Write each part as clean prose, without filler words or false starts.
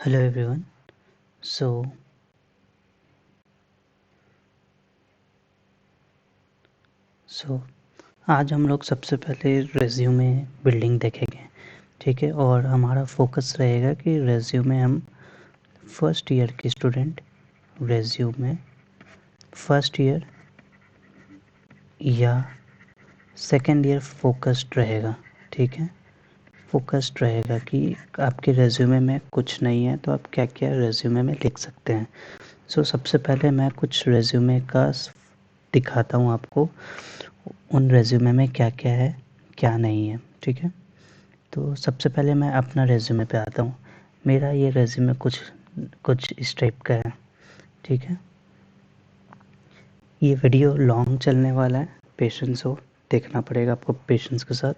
Hello everyone. सो सो आज हम लोग सबसे पहले रेज्यूमे बिल्डिंग देखेंगे, ठीक है। और हमारा फोकस रहेगा कि रेज्यूमे हम फर्स्ट ईयर के स्टूडेंट रेज्यूमे फर्स्ट ईयर या सेकेंड ईयर फोकस्ड रहेगा, ठीक है। फोकस्ड रहेगा कि आपके रेज्यूमे में कुछ नहीं है तो आप क्या क्या रेज्यूमे में लिख सकते हैं। सबसे पहले मैं कुछ रेज्यूमे का दिखाता हूँ आपको, उन रेज्यूमे में क्या क्या है क्या नहीं है, ठीक है। तो सबसे पहले मैं अपना रेज्यूमे पे आता हूँ। मेरा ये रेज्यूमे कुछ कुछ इस टाइप का है, ठीक है। ये वीडियो लॉन्ग चलने वाला है, पेशेंस हो, देखना पड़ेगा आपको पेशेंस के साथ।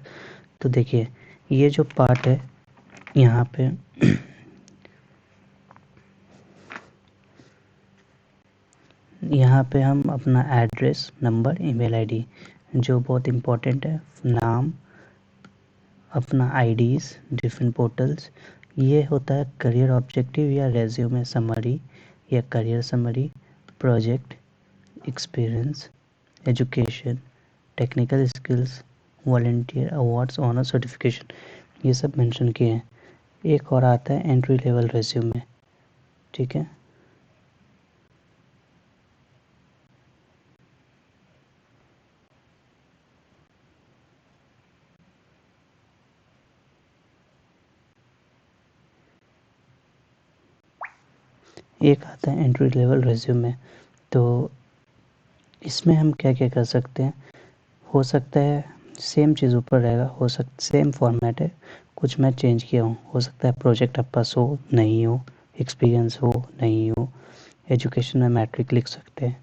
तो देखिए, ये जो पार्ट है यहाँ पे यहाँ पे हम अपना एड्रेस, नंबर, ईमेल आईडी, जो बहुत इम्पोर्टेंट है, नाम, अपना आईडीज़, डिफरेंट पोर्टल्स, ये होता है करियर ऑब्जेक्टिव या रेज्यूमे समरी या career summary, project, experience, education, technical skills, volunteer, awards, honour, certification, ये सब मेंशन किए हैं। एक और आता है एंट्री लेवल रेज्यूमे, ठीक है। एक आता है एंट्री लेवल रेज्यूमे। तो इसमें हम क्या क्या कर सकते हैं, हो सकता है सेम चीज़ ऊपर रहेगा, हो सकता सेम फॉर्मेट है, कुछ मैं चेंज किया हूँ। हो सकता है प्रोजेक्ट आपके पास हो, नहीं हो, एक्सपीरियंस हो, नहीं हो, एजुकेशन में मैट्रिक लिख सकते हैं,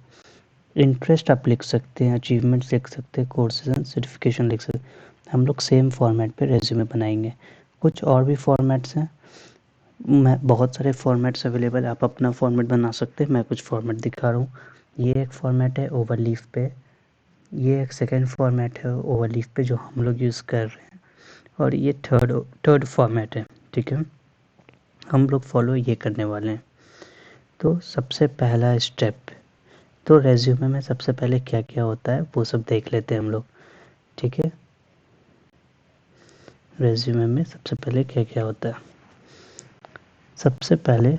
इंटरेस्ट आप लिख सकते हैं, अचीवमेंट्स लिख सकते हैं, कोर्सेज एंड सर्टिफिकेशन लिख सकते हैं। हम लोग सेम फॉर्मेट पे रेज्यूमे बनाएंगे। कुछ और भी फॉर्मेट्स हैं, मैं बहुत सारे फॉर्मेट्स अवेलेबल है, आप अपना फॉर्मेट बना सकते हैं। मैं कुछ फॉर्मेट दिखा रहा हूँ। ये एक फॉर्मेट है ओवरलीफ पे, ये एक सेकेंड फॉर्मेट है ओवरलीफ पे जो हम लोग यूज़ कर रहे हैं, और ये थर्ड फॉर्मेट है, ठीक है। हम लोग फॉलो ये करने वाले हैं। तो सबसे पहला स्टेप, तो रेज्यूमे में सबसे पहले क्या क्या होता है वो सब देख लेते हैं हम लोग, ठीक है। रेज्यूमे में सबसे पहले क्या क्या होता है, सबसे पहले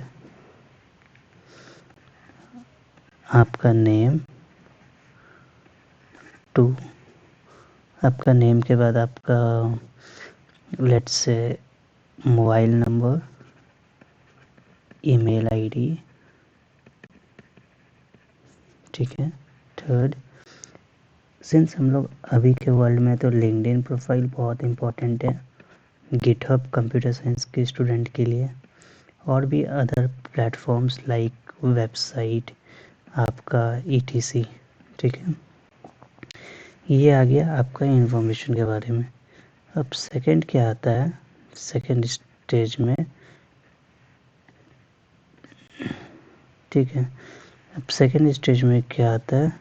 आपका नेम, टू आपका नेम के बाद आपका let's say mobile number, email ID, ठीक है। थर्ड, सिंस हम लोग अभी के वर्ल्ड में तो लिंक्डइन प्रोफाइल बहुत इम्पोर्टेंट है, गिटहब कंप्यूटर साइंस के स्टूडेंट के लिए, और भी अदर प्लेटफॉर्म्स लाइक वेबसाइट आपका ETC, ठीक है। ये आ गया आपका इन्फॉर्मेशन के बारे में। अब सेकंड क्या आता है, सेकंड स्टेज में, ठीक है। अब सेकंड स्टेज में क्या आता है,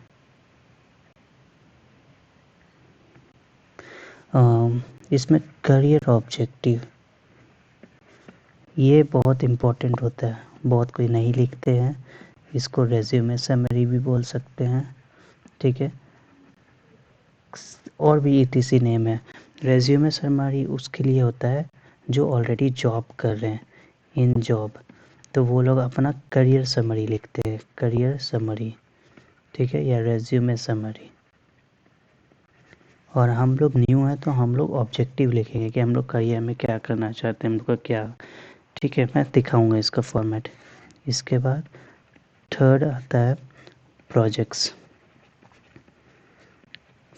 इसमें करियर ऑब्जेक्टिव, ये बहुत इम्पोर्टेंट होता है, बहुत कोई नहीं लिखते हैं इसको, रेज्यूमे समरी भी बोल सकते हैं, ठीक है। और भी ETC नेम है। रेज्यूमे समरी उसके लिए होता है जो ऑलरेडी जॉब कर रहे हैं, इन जॉब, तो वो लोग अपना करियर समरी लिखते हैं, करियर समरी, ठीक है, या रेज्यूमे समरी। और हम लोग न्यू हैं तो हम लोग ऑब्जेक्टिव लिखेंगे कि हम लोग करियर में क्या करना चाहते हैं, हम लोग का क्या, ठीक है। मैं दिखाऊंगा इसका फॉर्मेट। इसके बाद थर्ड आता है प्रोजेक्ट्स,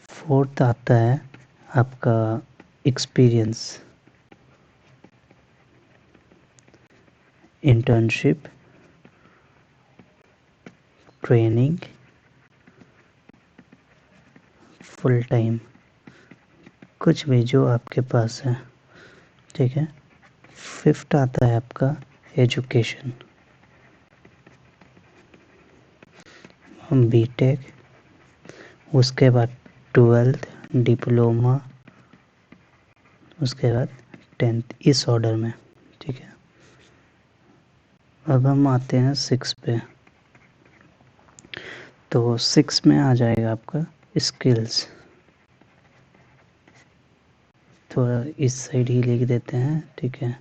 फोर्थ आता है आपका experience, internship, training, full time, कुछ भी जो आपके पास है, ठीक है। फिफ्थ आता है आपका एजुकेशन, BTech, उसके बाद 12th, डिप्लोमा, उसके बाद 10th, इस ऑर्डर में, ठीक है। अब हम आते हैं 6 पे। तो 6 में आ जाएगा आपका स्किल्स। थोड़ा इस साइड ही लिख देते हैं, ठीक है।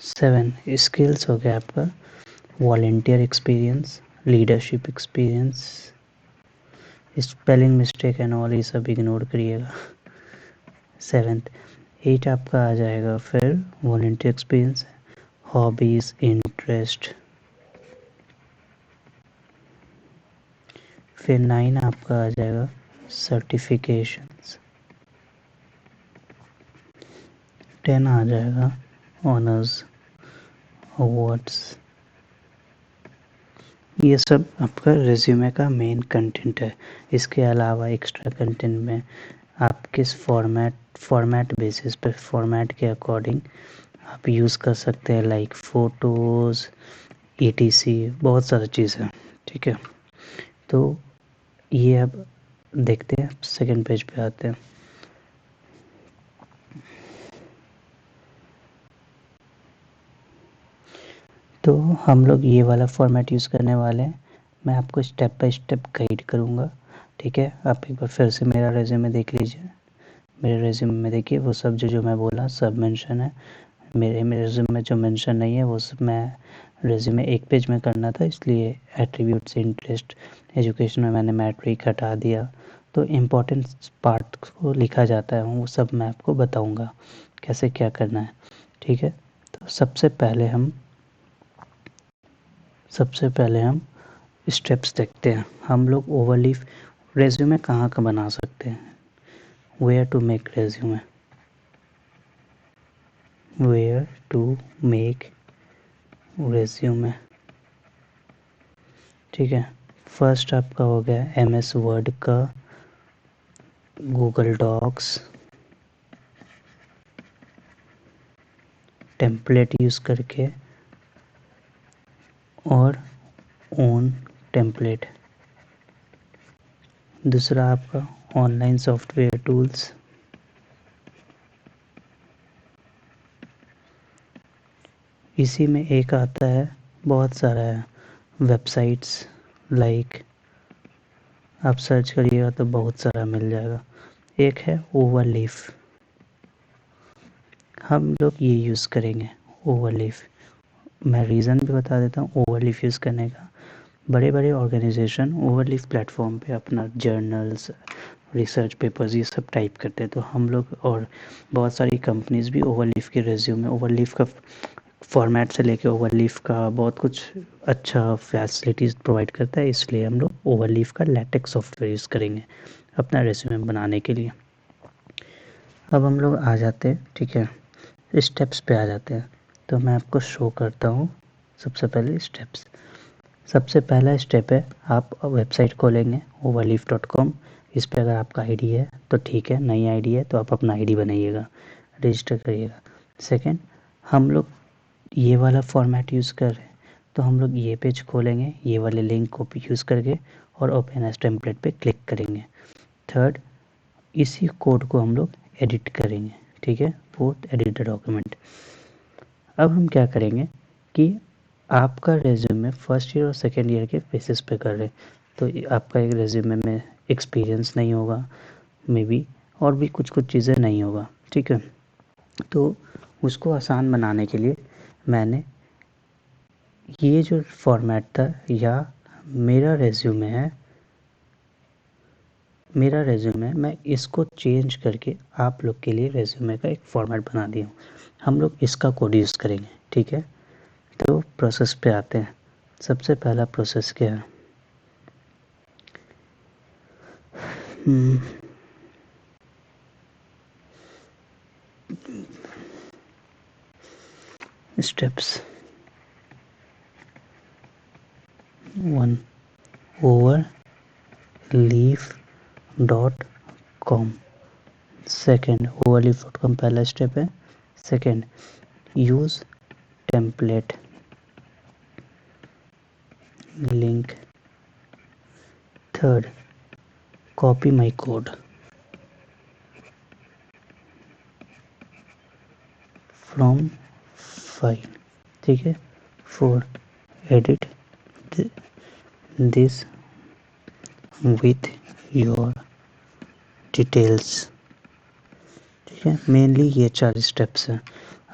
सेवन स्किल्स हो गया आपका volunteer experience, leadership experience, spelling mistake and all ये सब इग्नोर करिएगा। 7th 8 आपका आ जाएगा फिर वॉलेंटियर एक्सपीरियंस, हॉबीज, इंटरेस्ट। फिर 9 आपका आ जाएगा सर्टिफिकेशंस। 10 आ जाएगा ऑनर्स, अवार्ड्स। ये सब आपका रिज्यूमे का मेन कंटेंट है। इसके अलावा एक्स्ट्रा कंटेंट में आप किस फॉर्मेट बेसिस पे, फॉर्मेट के अकॉर्डिंग आप यूज़ कर सकते हैं, लाइक फ़ोटोज़, ETC, बहुत सारी चीज़ें, ठीक है। तो ये अब देखते हैं, सेकंड पेज पे आते हैं। तो हम लोग ये वाला फॉर्मेट यूज़ करने वाले हैं। मैं आपको स्टेप बाय स्टेप गाइड करूँगा, ठीक है। आप एक बार फिर से मेरा रेज्यूमे देख लीजिए। मेरे रेज्यूमे में देखिए वो सब जो मैं बोला सब मेंशन है। मेरे रेज्यूमे में जो मेंशन नहीं है वो सब मैं रेज्यूमे एक पेज में करना था, इसलिए एट्रीब्यूट्स, इंटरेस्ट, एजुकेशन में मैंने मैट्रिक हटा दिया। तो इम्पोर्टेंट पार्ट को लिखा जाता है, वो सब मैं आपको बताऊँगा कैसे क्या करना है, ठीक है। तो सबसे पहले हम स्टेप्स देखते हैं। हम लोग ओवरलीफ रेज्यूमे कहाँ का बना सकते हैं। Where to make resume, where to make resume, ठीक है। फर्स्ट आपका हो गया MS वर्ड का, गूगल डॉक्स, टेम्पलेट यूज़ करके और ओन टेम्पलेट। दूसरा आपका ऑनलाइन सॉफ्टवेयर टूल्स, इसी में एक आता है, बहुत सारा है, वेबसाइट्स, लाइक आप सर्च करिएगा तो बहुत सारा मिल जाएगा। एक है ओवरलीफ, हम लोग ये यूज़ करेंगे ओवरलीफ। मैं रीज़न भी बता देता हूँ ओवरलीफ यूज़ करने का। बड़े बड़े ऑर्गेनाइजेशन ओवरलीफ प्लेटफॉर्म पे अपना जर्नल्स, रिसर्च पेपर्स ये सब टाइप करते हैं। तो हम लोग और बहुत सारी कंपनीज भी ओवरलीफ के रेज्यूमे, ओवरलीफ का फॉर्मेट से लेके ओवरलीफ का बहुत कुछ अच्छा फैसिलिटीज़ प्रोवाइड करता है, इसलिए हम लोग ओवरलीफ का लेटेक्स सॉफ्टवेयर यूज़ करेंगे अपना रेज्यूमे बनाने के लिए। अब हम लोग आ जाते हैं, ठीक है, स्टेप्स पे आ जाते हैं। तो मैं आपको शो करता हूँ सबसे पहले स्टेप्स। सबसे पहला स्टेप है, आप वेबसाइट खोलेंगे overleaf.com। इस पर अगर आपका आईडी है तो ठीक है, नई आईडी है तो आप अपना आईडी बनाइएगा, रजिस्टर करिएगा। सेकंड, हम लोग ये वाला फॉर्मेट यूज़ कर रहे हैं तो हम लोग ये पेज खोलेंगे, ये वाले लिंक को यूज़ करके और ओपन एज टेम्पलेट पे क्लिक करेंगे। थर्ड, इसी कोड को हम लोग एडिट करेंगे, ठीक है, फोर्थ, एडिट द डॉक्यूमेंट। अब हम क्या करेंगे कि आपका रेज्यूमे फर्स्ट ईयर और सेकेंड ईयर के बेसिस पे कर रहे हैं, तो आपका एक रेज्यूमे में एक्सपीरियंस नहीं होगा, मे बी और भी कुछ कुछ चीज़ें नहीं होगा, ठीक है। तो उसको आसान बनाने के लिए मैंने ये जो फॉर्मेट था, या मेरा रेज्यूमे है, मैं इसको चेंज करके आप लोग के लिए रेज्यूमे का एक फॉर्मेट बना दिया हूँ। हम लोग इसका कोड यूज़ करेंगे, ठीक है। तो प्रोसेस पे आते हैं। सबसे पहला प्रोसेस क्या है, स्टेप्स 1, overleaf.com। सेकेंड, overleaf.com पहला स्टेप है। Second, use template link. Third, copy my code from file, ठीक है, for edit this with your details, ठीक है। मेनली ये 4 स्टेप्स हैं।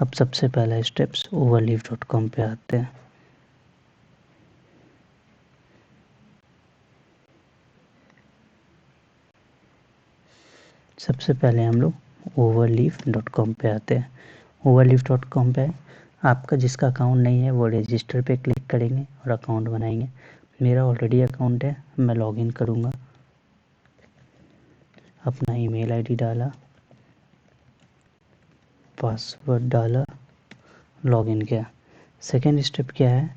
अब सबसे पहला स्टेप्स overleaf.com पे आते हैं। सबसे पहले हम लोग overleaf.com पे आते हैं। overleaf.com पे आपका जिसका अकाउंट नहीं है वो रजिस्टर पे क्लिक करेंगे और अकाउंट बनाएंगे। मेरा ऑलरेडी अकाउंट है, मैं लॉगिन करूँगा। अपना ईमेल आईडी डाला, पासवर्ड डाला, लॉगिन किया। सेकेंड स्टेप क्या है,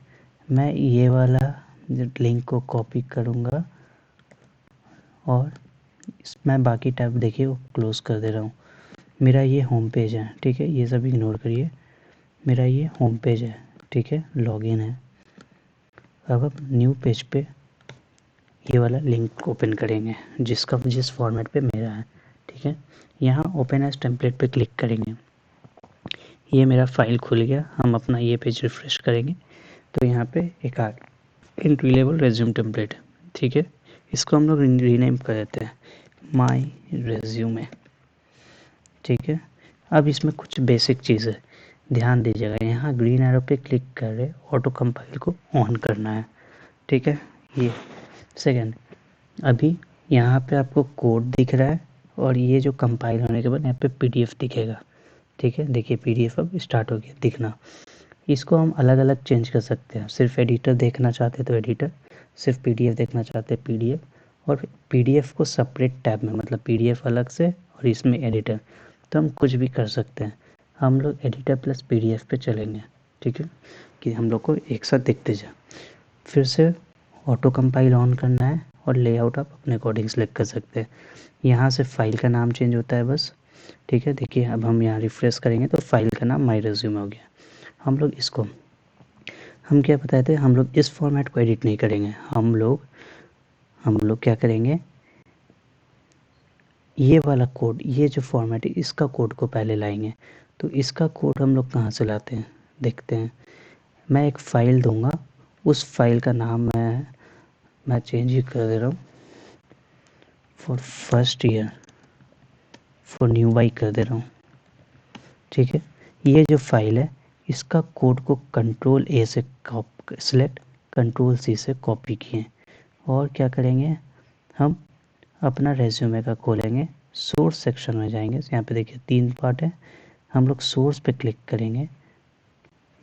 मैं ये वाला लिंक को कॉपी करूँगा और मैं बाकी टैब देखिए वो क्लोज़ कर दे रहा हूँ। मेरा ये होम पेज है, ठीक है, ये सब इग्नोर करिए। मेरा ये होम पेज है, ठीक है, लॉगिन है। अब न्यू पेज पे ये वाला लिंक ओपन करेंगे जिस फॉर्मेट पे मेरा है, ठीक है। यहाँ ओपन एज टेम्पलेट पे क्लिक करेंगे। ये मेरा फाइल खुल गया। हम अपना ये पेज रिफ्रेश करेंगे तो यहाँ पे एक आ एंट्री लेवल रेज्यूम टेम्पलेट, ठीक है। इसको हम लोग रीनेम कर देते हैं माई रेज्यूमे, ठीक है। अब इसमें कुछ बेसिक चीज़ है, ध्यान दीजिएगा। यहाँ ग्रीन एरो पे क्लिक कर ऑटो कंपाइल को ऑन करना है, ठीक है। ये सेकेंड, अभी यहाँ पे आपको कोड दिख रहा है और ये जो कंपाइल होने के बाद यहाँ पे पीडीएफ दिखेगा, ठीक है। देखिए पीडीएफ अब स्टार्ट हो गया दिखना। इसको हम अलग अलग चेंज कर सकते हैं। सिर्फ एडिटर देखना चाहते तो एडिटर, सिर्फ पीडीएफ देखना चाहते पीडीएफ, और पीडीएफ को सेपरेट टैब में, मतलब पीडीएफ अलग से और इसमें एडिटर, तो हम कुछ भी कर सकते हैं। हम लोग एडिटर प्लस पीडीएफ पे चलेंगे, ठीक है, कि हम लोग को एक साथ दिखते जाए। फिर से ऑटो कंपाइल ऑन करना है और लेआउट आप अपने अकॉर्डिंग सेलेक्ट कर सकते हैं। यहाँ से फाइल का नाम चेंज होता है बस, ठीक है। देखिए अब हम यहाँ रिफ्रेश करेंगे तो फाइल का नाम माई रेज्यूमे हो गया। हम लोग इसको, हम क्या बताए थे, हम लोग इस फॉर्मेट को एडिट नहीं करेंगे। हम लोग क्या करेंगे, ये वाला कोड, ये जो फॉर्मेट है इसका कोड को पहले लाएंगे। तो इसका कोड हम लोग कहाँ से लाते हैं देखते हैं। मैं एक फ़ाइल दूंगा, उस फाइल का नाम मैं चेंज ही कर दे रहा हूँ, for first year for new by कर दे रहा हूँ, ठीक है। ये जो फाइल है इसका कोड को कंट्रोल ए से सिलेक्ट, कंट्रोल सी से कॉपी किए और क्या करेंगे, हम अपना रेज्यूमे का खोलेंगे, सोर्स सेक्शन में जाएंगे। यहाँ पे देखिए 3 पार्ट है। हम लोग सोर्स पे क्लिक करेंगे,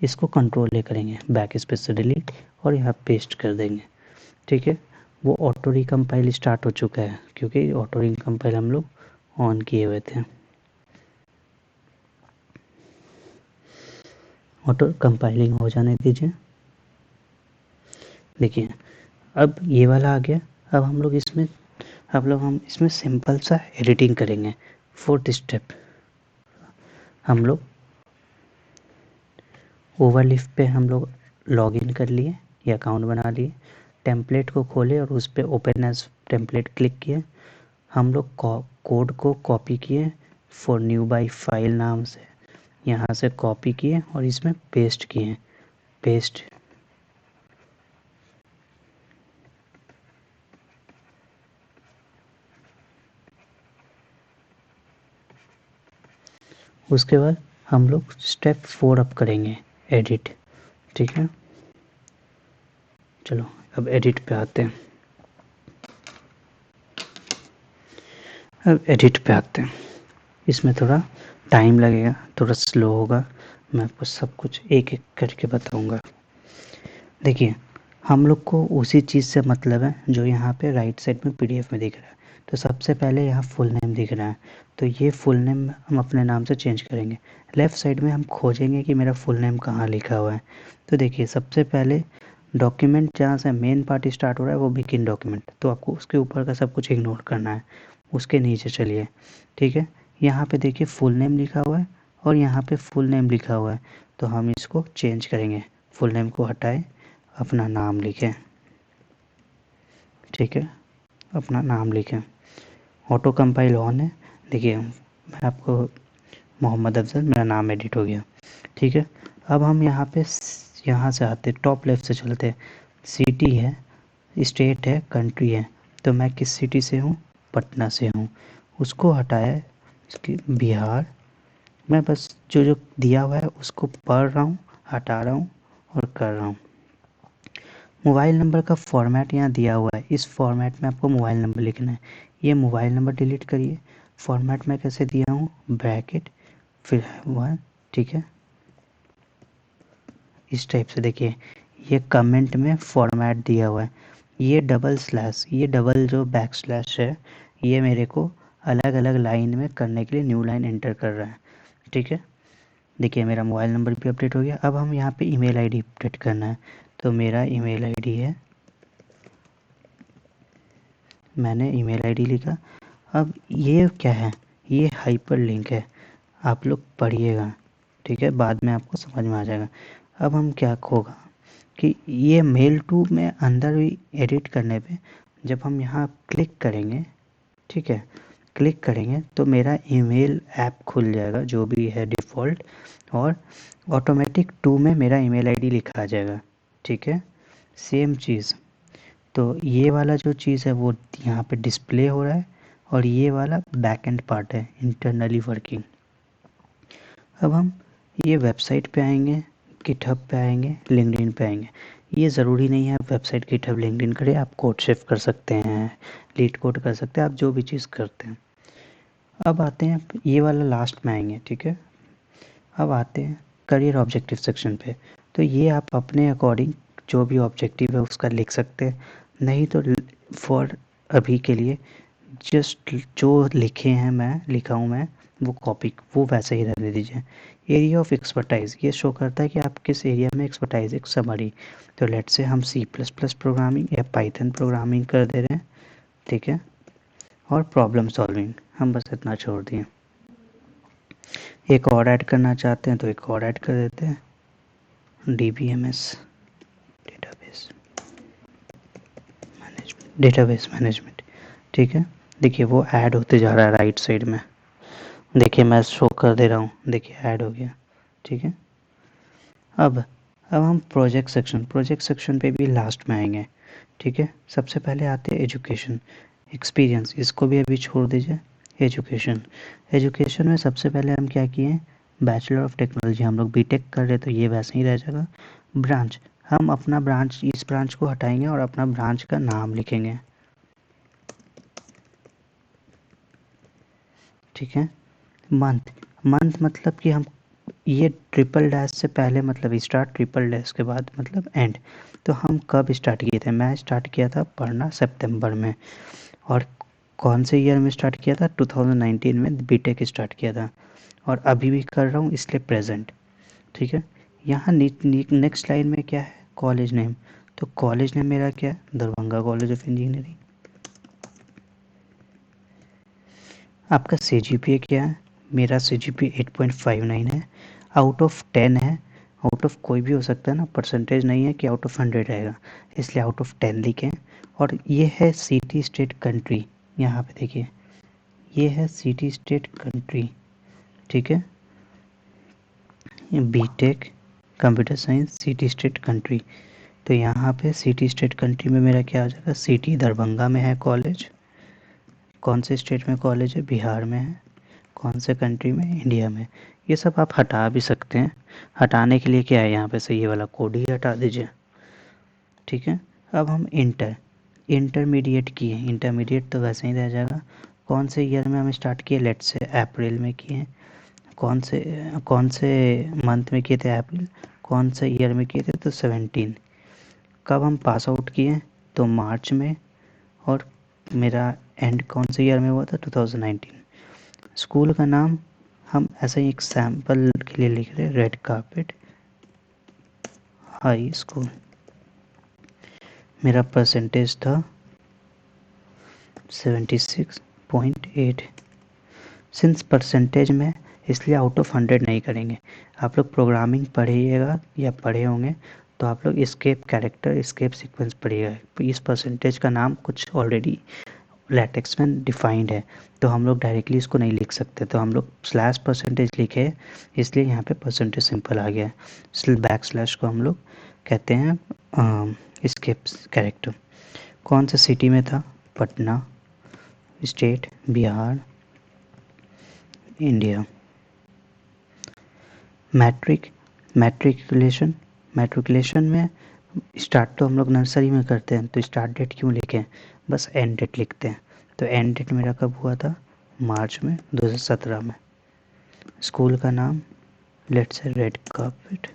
इसको कंट्रोल ए करेंगे, बैक स्पेस से डिलीट और यहाँ पेस्ट कर देंगे, ठीक है। वो ऑटो रिकम्पाइल स्टार्ट हो चुका है क्योंकि ऑटो रिकम्पाइल हम लोग ऑन किए हुए थे। ऑटो कंपाइलिंग हो जाने दीजिए। देखिए अब ये वाला आ गया। अब हम इसमें सिंपल सा एडिटिंग करेंगे। फोर्थ स्टेप, हम लोग ओवरलीफ पे हम लोग लॉगिन कर लिए या अकाउंट बना लिए, टेम्पलेट को खोले और उस पर ओपन एज टेम्पलेट क्लिक किए। हम लोग कोड को कॉपी किए फॉर न्यू बाई फाइल नाम से, यहाँ से कॉपी किए और इसमें पेस्ट किए, पेस्ट। उसके बाद हम लोग स्टेप 4 अप करेंगे, एडिट, ठीक है। चलो अब एडिट पे आते हैं। इसमें थोड़ा टाइम लगेगा, थोड़ा स्लो होगा, मैं आपको सब कुछ एक एक करके बताऊंगा। देखिए हम लोग को उसी चीज़ से मतलब है जो यहाँ पे राइट साइड में पीडीएफ में दिख रहा है। तो सबसे पहले यहाँ फुल नेम दिख रहा है, तो ये फुल नेम हम अपने नाम से चेंज करेंगे। लेफ़्ट साइड में हम खोजेंगे कि मेरा फुल नेम कहाँ लिखा हुआ है। तो देखिए सबसे पहले डॉक्यूमेंट जहाँ से मेन पार्ट स्टार्ट हो रहा है वो बिगिन डॉक्यूमेंट, तो आपको उसके ऊपर का सब कुछ इग्नोर करना है। उसके नीचे चलिए, ठीक है। यहाँ पे देखिए फुल नेम लिखा हुआ है और यहाँ पे फुल नेम लिखा हुआ है, तो हम इसको चेंज करेंगे। फुल नेम को हटाएं, अपना नाम लिखें, ठीक है, अपना नाम लिखें। ऑटो कंपाइल ऑन है। देखिए मैं आपको मोहम्मद अफजल मेरा नाम एडिट हो गया, ठीक है। अब हम यहाँ पे यहाँ से आते, टॉप लेफ्ट से चलते। सिटी है, स्टेट है, कंट्री है। तो मैं किस सिटी से हूँ? पटना से हूँ। उसको हटाया इसकी बिहार। मैं बस जो जो दिया हुआ है उसको पढ़ रहा हूँ, हटा रहा हूँ और कर रहा हूँ। मोबाइल नंबर का फॉर्मेट यहाँ दिया हुआ है, इस फॉर्मेट में आपको मोबाइल नंबर लिखना है। ये मोबाइल नंबर डिलीट करिए। फॉर्मेट में कैसे दिया हूँ? ब्रैकेट फिर 1, ठीक है। इस टाइप से देखिए, ये कमेंट में फॉर्मेट दिया हुआ है। ये डबल स्लैश, ये डबल जो बैक स्लैश है, ये मेरे को अलग अलग लाइन में करने के लिए न्यू लाइन एंटर कर रहा है, ठीक है। देखिए मेरा मोबाइल नंबर भी अपडेट हो गया। अब हम यहाँ पे ईमेल आईडी अपडेट करना है। तो मेरा ईमेल आईडी है, मैंने ईमेल आईडी लिखा। अब ये क्या है? ये हाइपर लिंक है, आप लोग पढ़िएगा, ठीक है, बाद में आपको समझ में आ जाएगा। अब हम क्या होगा कि ये मेल टू में अंदर भी एडिट करने पे जब हम यहाँ क्लिक करेंगे, ठीक है, क्लिक करेंगे तो मेरा ईमेल ऐप खुल जाएगा जो भी है डिफ़ॉल्ट, और ऑटोमेटिक टू में मेरा ईमेल आईडी लिखा आ जाएगा, ठीक है। सेम चीज़, तो ये वाला जो चीज़ है वो यहाँ पे डिस्प्ले हो रहा है, और ये वाला बैक एंड पार्ट है, इंटरनली वर्किंग। अब हम ये वेबसाइट पे आएंगे, गिटहब पे आएंगे, लिंक्डइन पे आएंगे। ये ज़रूरी नहीं है आप वेबसाइट गिटहब लिंक्डइन करें, आप कोड शिफ्ट कर सकते हैं, लीड कोड कर सकते हैं, आप जो भी चीज़ करते हैं। अब आते हैं ये वाला लास्ट में आएंगे, ठीक है। अब आते हैं करियर ऑब्जेक्टिव सेक्शन पे। तो ये आप अपने अकॉर्डिंग जो भी ऑब्जेक्टिव है उसका लिख सकते हैं, नहीं तो फॉर अभी के लिए जस्ट जो लिखे हैं, मैं लिखा हूँ मैं, वो कॉपी वो वैसे ही रहने दीजिए। एरिया ऑफ एक्सपर्टाइज ये शो करता है कि आप किस एरिया में एक्सपर्टाइज, एक समरी। तो लेट्स से हम C++ प्रोग्रामिंग या पाइथन प्रोग्रामिंग कर दे रहे हैं, ठीक है। और प्रॉब्लम सॉल्विंग हम बस इतना छोड़ दिए। एक और ऐड करना चाहते हैं तो एक और ऐड कर देते हैं, DBMS डेटाबेस मैनेजमेंट, ठीक है। देखिए वो ऐड होते जा रहा है राइट साइड में, देखिए मैं शो कर दे रहा हूँ, देखिए ऐड हो गया, ठीक है। अब हम प्रोजेक्ट सेक्शन पे भी लास्ट में आएंगे, ठीक है। सबसे पहले आते हैं एजुकेशन एक्सपीरियंस, इसको भी अभी छोड़ दीजिए। एजुकेशन में सबसे पहले हम क्या किए? बैचलर ऑफ टेक्नोलॉजी, हम लोग बीटेक कर रहे तो ये वैसे ही रह जाएगा। ब्रांच, हम अपना ब्रांच, इस ब्रांच को हटाएंगे और अपना ब्रांच का नाम लिखेंगे, ठीक है। मंथ, मंथ मतलब कि हम ये ट्रिपल डैश से पहले मतलब स्टार्ट, ट्रिपल डैश के बाद मतलब एंड। तो हम कब स्टार्ट किए थे? मैं स्टार्ट किया था पढ़ना सितंबर में। और कौन से ईयर में स्टार्ट किया था? 2019 में बीटेक स्टार्ट किया था, और अभी भी कर रहा हूँ इसलिए प्रेजेंट, ठीक है। यहाँ नेक्स्ट लाइन में क्या है? College name. तो कॉलेज नेम मेरा क्या है? Darbhanga college of engineering. आपका CGPA क्या है? मेरा CGPA 8.59 है, आउट ऑफ 10 है। आउट ऑफ कोई भी हो सकता है ना, परसेंटेज नहीं है कि आउट ऑफ 100 आएगा, इसलिए आउट ऑफ 10 लिखें। और ये है सिटी स्टेट कंट्री, यहाँ पे देखिए ये है सिटी स्टेट कंट्री, ठीक है। BTech computer science city state country. तो यहाँ पे सिटी स्टेट कंट्री में मेरा क्या आ जाएगा? सिटी दरभंगा में है कॉलेज, कौन से स्टेट में कॉलेज है? बिहार में है, कौन से कंट्री में? इंडिया में। ये सब आप हटा भी सकते हैं, हटाने के लिए क्या है यहाँ पे से ये वाला कोड ही हटा दीजिए, ठीक है। अब हम इंटरमीडिएट किए, इंटरमीडिएट तो वैसे ही रह जाएगा। कौन से ईयर में हम स्टार्ट किए? लेट से अप्रैल में किए। कौन से मंथ में किए थे? अप्रैल। कौन से ईयर में किए थे? तो 17। कब हम पास आउट किए? तो मार्च में। और मेरा एंड कौन से ईयर में हुआ था? 2019। स्कूल का नाम हम ऐसे ही एक सैम्पल के लिए लिख रहे हैं, रेड कारपेट हाई स्कूल। मेरा परसेंटेज था 76.8। सिंस परसेंटेज में, इसलिए आउट ऑफ 100 नहीं करेंगे। आप लोग प्रोग्रामिंग पढ़िएगा या पढ़े होंगे तो आप लोग एस्केप कैरेक्टर, एस्केप सीक्वेंस पढ़िएगा। इस परसेंटेज का नाम कुछ ऑलरेडी लैटेक्स में डिफाइंड है, तो हम लोग डायरेक्टली इसको नहीं लिख सकते, तो हम लोग स्लैश परसेंटेज लिखे, इसलिए यहाँ पे परसेंटेज सिंपल आ गया है। बैक स्लैश को हम लोग कहते हैं एस्केप कैरेक्टर। कौन सा सिटी में था? Patna, state Bihar, India. Matriculation में स्टार्ट तो हम लोग नर्सरी में करते हैं, तो स्टार्ट डेट क्यों लिखें, बस एंड डेट लिखते हैं। तो एंड डेट मेरा कब हुआ था? मार्च में 2017 में। स्कूल का नाम लेट्स से रेड कार्पेट।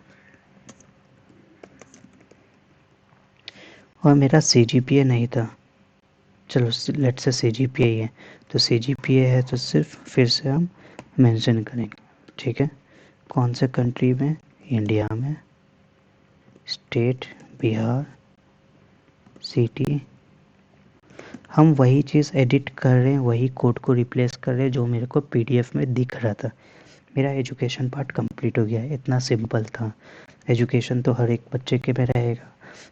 और मेरा CGPA नहीं था, चलो लेट्स से CGPA ही है, तो CGPA है तो सिर्फ फिर से हम मेंशन करेंगे, ठीक है। कौन से कंट्री में? इंडिया में, स्टेट बिहार, सिटी। हम वही चीज़ एडिट कर रहे हैं, वही कोड को रिप्लेस कर रहे हैं जो मेरे को PDF में दिख रहा था। मेरा एजुकेशन पार्ट कंप्लीट हो गया है, इतना सिंपल था। एजुकेशन तो हर एक बच्चे के में रहेगा,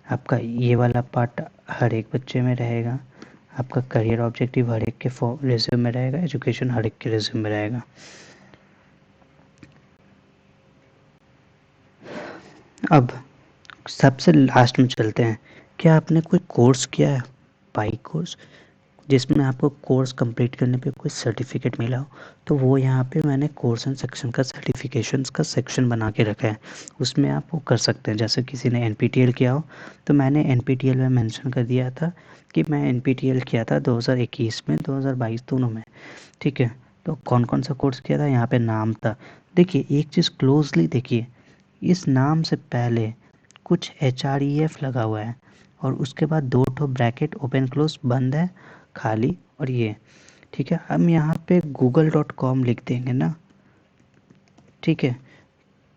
आपका ये वाला पार्ट हर एक बच्चे में रहेगा, आपका करियर ऑब्जेक्टिव हर एक के रिज्यूम में रहेगा, एजुकेशन हर एक के रिज्यूम में रहेगा। अब सबसे लास्ट में चलते हैं। क्या आपने कोई कोर्स किया है, पाई कोर्स, जिसमें आपको कोर्स कंप्लीट करने पे कोई सर्टिफिकेट मिला हो? तो वो यहाँ पे मैंने कोर्स एंड सेक्शन का सर्टिफिकेशंस का सेक्शन बना के रखा है, उसमें आप वो कर सकते हैं। जैसे किसी ने NPTEL किया हो, तो मैंने NPTEL में मेंशन कर दिया था कि मैं NPTEL किया था 2021 में, 2022 दोनों में, ठीक है। तो कौन कौन सा कोर्स किया था, यहाँ पे नाम था। देखिए एक चीज़ क्लोजली देखिए, इस नाम से पहले कुछ HREF लगा हुआ है, और उसके बाद 2 ठो ब्रैकेट ओपन क्लोज बंद है, खाली, और ये, ठीक है। हम यहाँ पे google.com लिख देंगे ना, ठीक है,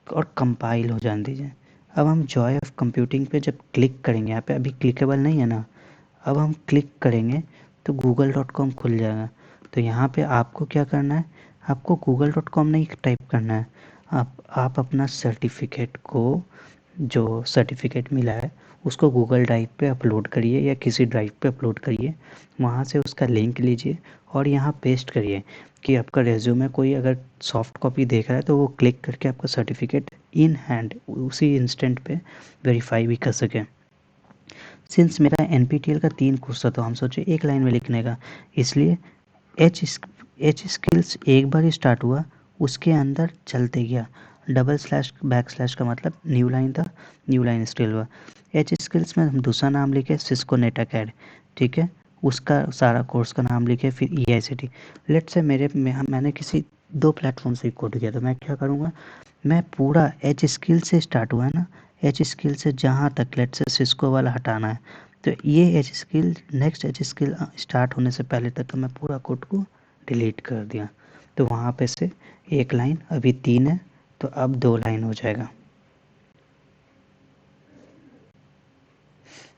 और कंपाइल हो जाने दीजिए। अब हम जॉय ऑफ कंप्यूटिंग पे जब क्लिक करेंगे, यहाँ पे अभी क्लिकेबल नहीं है ना, अब हम क्लिक करेंगे तो google.com खुल जाएगा। तो यहाँ पे आपको क्या करना है, आपको google.com नहीं टाइप करना है, आप अपना सर्टिफिकेट को, जो सर्टिफिकेट मिला है उसको गूगल ड्राइव पे अपलोड करिए या किसी ड्राइव पे अपलोड करिए, वहाँ से उसका लिंक लीजिए और यहाँ पेस्ट करिए कि आपका रेज्यूमे कोई अगर सॉफ्ट कॉपी देख रहा है तो वो क्लिक करके आपका सर्टिफिकेट इन हैंड उसी इंस्टेंट पे वेरीफाई भी कर सके। सिंस मेरा NPTEL का 3 कोर्स था, तो हम सोचे एक लाइन में लिखने का, इसलिए एच स्किल्स एक बार ही स्टार्ट हुआ, उसके अंदर चलते गया। डबल स्लैश बैक स्लैश का मतलब न्यू लाइन था, न्यू लाइन स्टिल हुआ। एच स्किल्स में हम दूसरा नाम लिखे सिस्को नेटअकैड, ठीक है, उसका सारा कोर्स का नाम लिखे, फिर EICT। लेट से मैंने किसी 2 प्लेटफॉर्म से कोड किया, तो मैं क्या करूँगा, मैं पूरा एच स्किल से स्टार्ट हुआ है ना, एच स्किल से जहाँ तक लेट से सिस्को वाला हटाना है, तो ये H skill next H skill start होने से पहले तक का मैं पूरा कोड को डिलीट कर दिया। तो वहाँ पे से एक लाइन, अभी 3 है तो अब 2 लाइन हो जाएगा,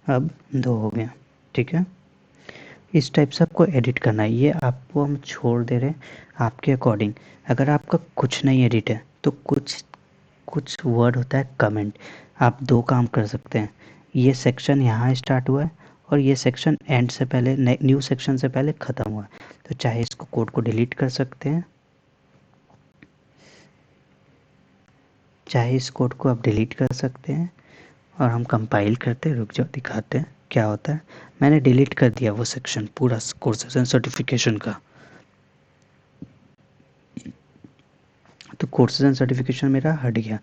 अब 2 हो गया, ठीक है। इस टाइप से आपको एडिट करना है, ये आपको हम छोड़ दे रहे हैं आपके अकॉर्डिंग। अगर आपका कुछ नहीं एडिट है तो कुछ वर्ड होता है कमेंट, आप 2 काम कर सकते हैं। ये सेक्शन यहाँ स्टार्ट हुआ है और ये सेक्शन एंड से पहले न्यू सेक्शन से पहले ख़त्म हुआ है, तो चाहे इसको कोड को डिलीट कर सकते हैं, चाहे इस कोड को आप डिलीट कर सकते हैं। और हम कंपाइल करते हैं, रुक जाओ दिखाते हैं क्या होता है। मैंने डिलीट कर दिया वो सेक्शन पूरा कोर्सेज एंड सर्टिफिकेशन का, तो कोर्सेज एंड सर्टिफिकेशन मेरा हट गया।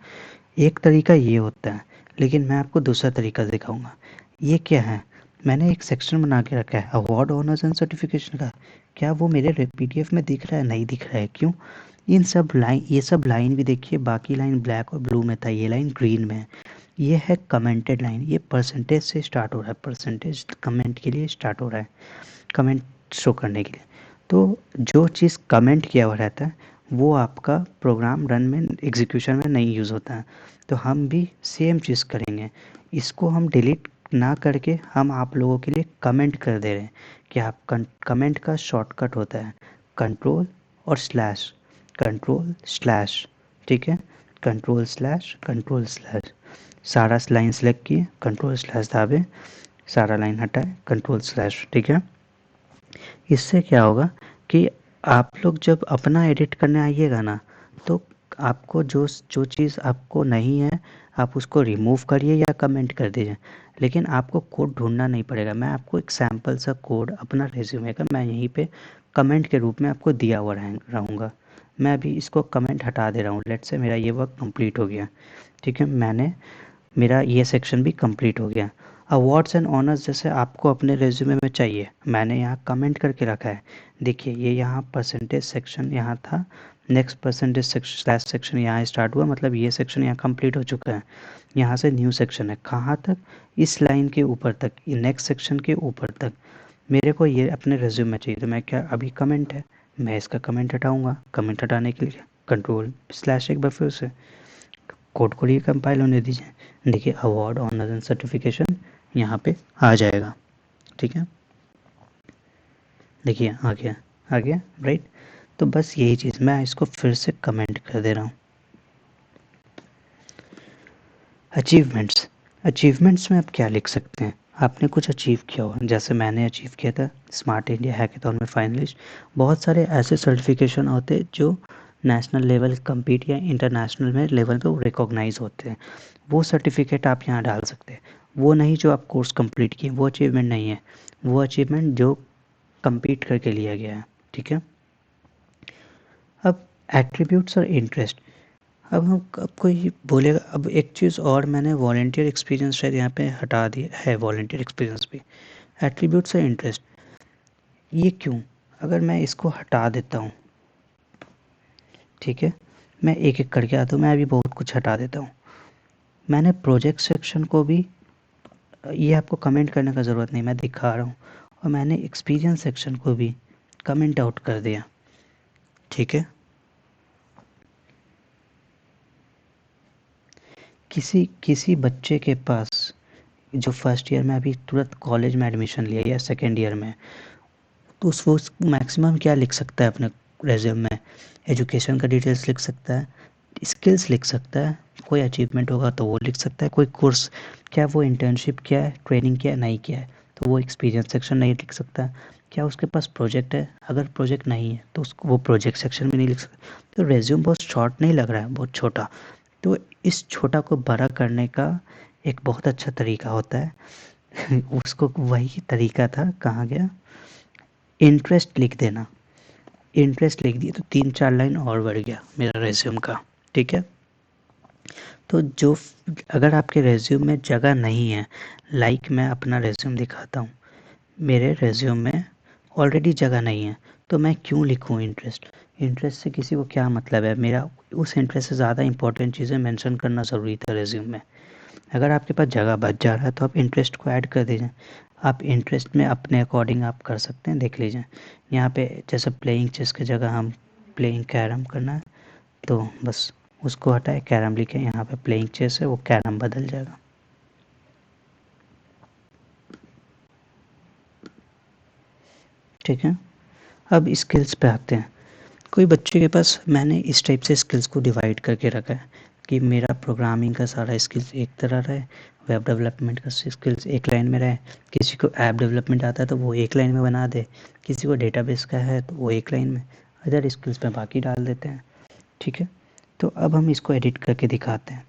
एक तरीका ये होता है, लेकिन मैं आपको दूसरा तरीका दिखाऊंगा। ये क्या है, मैंने एक सेक्शन बना के रखा है अवार्ड ऑनर्स एंड सर्टिफिकेशन का। क्या वो मेरे PDF में दिख रहा है? नहीं दिख रहा है, क्यों? ये सब लाइन भी देखिए, बाकी लाइन ब्लैक और ब्लू में था, ये लाइन ग्रीन में है। ये है कमेंटेड लाइन, ये परसेंटेज से स्टार्ट हो रहा है, परसेंटेज कमेंट के लिए स्टार्ट हो रहा है, कमेंट शो करने के लिए। तो जो चीज़ कमेंट किया हुआ रहता है वो आपका प्रोग्राम रन में एग्जीक्यूशन में नहीं यूज़ होता है, तो हम भी सेम चीज़ करेंगे। इसको हम डिलीट ना करके हम आप लोगों के लिए कमेंट कर दे रहे हैं कि आप कमेंट का शॉर्टकट होता है कंट्रोल और स्लैश, कंट्रोल स्लैश, ठीक है, कंट्रोल स्लैश, सारा लाइन सेलेक्ट किए, कंट्रोल स्लैश दाबे, सारा लाइन हटाए, कंट्रोल स्लैश, ठीक है। इससे क्या होगा कि आप लोग जब अपना एडिट करने आइएगा ना, तो आपको जो जो चीज़ आपको नहीं है आप उसको रिमूव करिए या कमेंट कर दीजिए, लेकिन आपको कोड ढूंढना नहीं पड़ेगा। मैं आपको एक सैम्पल सा कोड अपना रेज्यूमे का मैं यहीं पे कमेंट के रूप में आपको दिया हुआ रहूँगा। मैं अभी इसको कमेंट हटा दे रहा हूँ। लेट्स से मेरा ये वर्क कंप्लीट हो गया, ठीक है, मेरा ये सेक्शन भी कंप्लीट हो गया। अवार्ड्स एंड ऑनर्स जैसे आपको अपने रेज्यूमे में चाहिए, मैंने यहाँ कमेंट करके रखा है। देखिए ये यहाँ परसेंटेज सेक्शन यहाँ था, नेक्स्ट परसेंटेज स्लैश सेक्शन यहाँ स्टार्ट हुआ, मतलब ये सेक्शन यहाँ कंप्लीट हो चुका है। यहाँ से न्यू सेक्शन है, कहाँ तक, इस लाइन के ऊपर तक, नेक्स्ट सेक्शन के ऊपर तक मेरे को ये अपने रेज्यूम में चाहिए। तो मैं क्या, अभी कमेंट है, मैं इसका कमेंट हटाऊँगा। कमेंट हटाने के लिए कंट्रोल स्लैश एक बार फिर से कोड को रिकम्पाइल होने दीजिए। देखिए अवार्ड ऑनर एंड सर्टिफिकेशन यहाँ पे आ जाएगा, ठीक है, देखिए आ गया राइट। तो बस यही चीज़, मैं इसको फिर से कमेंट कर दे रहा हूँ। अचीवमेंट्स में आप क्या लिख सकते हैं, आपने कुछ अचीव किया हो, जैसे मैंने अचीव किया था स्मार्ट इंडिया हैकेथॉन में फाइनलिस्ट। बहुत सारे ऐसे सर्टिफिकेशन होते हैं जो नेशनल लेवल कम्पीट या इंटरनेशनल में लेवल पे रिकॉग्नाइज होते हैं, वो सर्टिफिकेट आप यहाँ डाल सकते हैं। वो नहीं जो आप कोर्स कंप्लीट किए, वो अचीवमेंट नहीं है, वो अचीवमेंट जो कंपीट करके लिया गया है, ठीक है। अब एट्रीब्यूट्स और इंटरेस्ट, अब कोई बोलेगा, अब एक चीज़ और, मैंने वॉलंटियर एक्सपीरियंस शायद यहाँ पे हटा दिया है, वॉलंटियर एक्सपीरियंस भी एट्रीब्यूट्स और इंटरेस्ट, ये क्यों, अगर मैं इसको हटा देता हूँ, ठीक है, मैं एक एक करके आता हूँ, मैं अभी बहुत कुछ हटा देता हूँ। मैंने प्रोजेक्ट सेक्शन को भी, ये आपको कमेंट करने का ज़रूरत नहीं, मैं दिखा रहा हूँ, और मैंने एक्सपीरियंस सेक्शन को भी कमेंट आउट कर दिया, ठीक है। किसी बच्चे के पास जो फर्स्ट ईयर में अभी तुरंत कॉलेज में एडमिशन लिया या सेकेंड ईयर में, तो वो मैक्सिमम क्या लिख सकता है अपने रेज्यूम में, एजुकेशन का डिटेल्स लिख सकता है, स्किल्स लिख सकता है, कोई अचीवमेंट होगा तो वो लिख सकता है, कोई कोर्स, क्या वो इंटर्नशिप किया है, ट्रेनिंग किया है, नहीं किया है तो वो एक्सपीरियंस सेक्शन नहीं लिख सकता, क्या उसके पास प्रोजेक्ट है, अगर प्रोजेक्ट नहीं है तो उसको वो प्रोजेक्ट सेक्शन में नहीं लिख सकता। तो रेज्यूम बहुत शॉर्ट नहीं लग रहा है, बहुत छोटा। तो इस छोटा को बड़ा करने का एक बहुत अच्छा तरीका होता है उसको वही तरीका था, कहाँ गया, इंटरेस्ट लिख देना। इंटरेस्ट लिख दिए तो 3-4 लाइन और बढ़ गया मेरा रेज्यूम का, ठीक है। तो जो, अगर आपके रेज्यूम में जगह नहीं है, लाइक मैं अपना रेज्यूम दिखाता हूँ, मेरे रेज्यूम में ऑलरेडी जगह नहीं है, तो मैं क्यों लिखूँ इंटरेस्ट। इंटरेस्ट से किसी को क्या मतलब है, मेरा उस इंटरेस्ट से ज़्यादा इंपॉर्टेंट चीज़ें मेंशन करना ज़रूरी था रेज्यूम में। अगर आपके पास जगह बच जा रहा है तो आप इंटरेस्ट को ऐड कर दीजिए। आप इंटरेस्ट में अपने अकॉर्डिंग आप कर सकते हैं, देख लीजिए यहाँ पे, जैसे प्लेइंग चेस की जगह हम प्लेइंग कैरम करना है, तो बस उसको हटाए, कैरम लिखे, यहाँ पे प्लेइंग चेस है, वो कैरम बदल जाएगा, ठीक है। अब स्किल्स पे आते हैं। कोई बच्चे के पास, मैंने इस टाइप से स्किल्स को डिवाइड करके रखा है कि मेरा प्रोग्रामिंग का सारा स्किल्स एक तरह रहे, वेब डेवलपमेंट का स्किल्स एक लाइन में रहे, किसी को ऐप डेवलपमेंट आता है तो वो एक लाइन में बना दे, किसी को डेटाबेस का है तो वो एक लाइन में, अदर स्किल्स पे बाकी डाल देते हैं, ठीक है। तो अब हम इसको एडिट करके दिखाते हैं।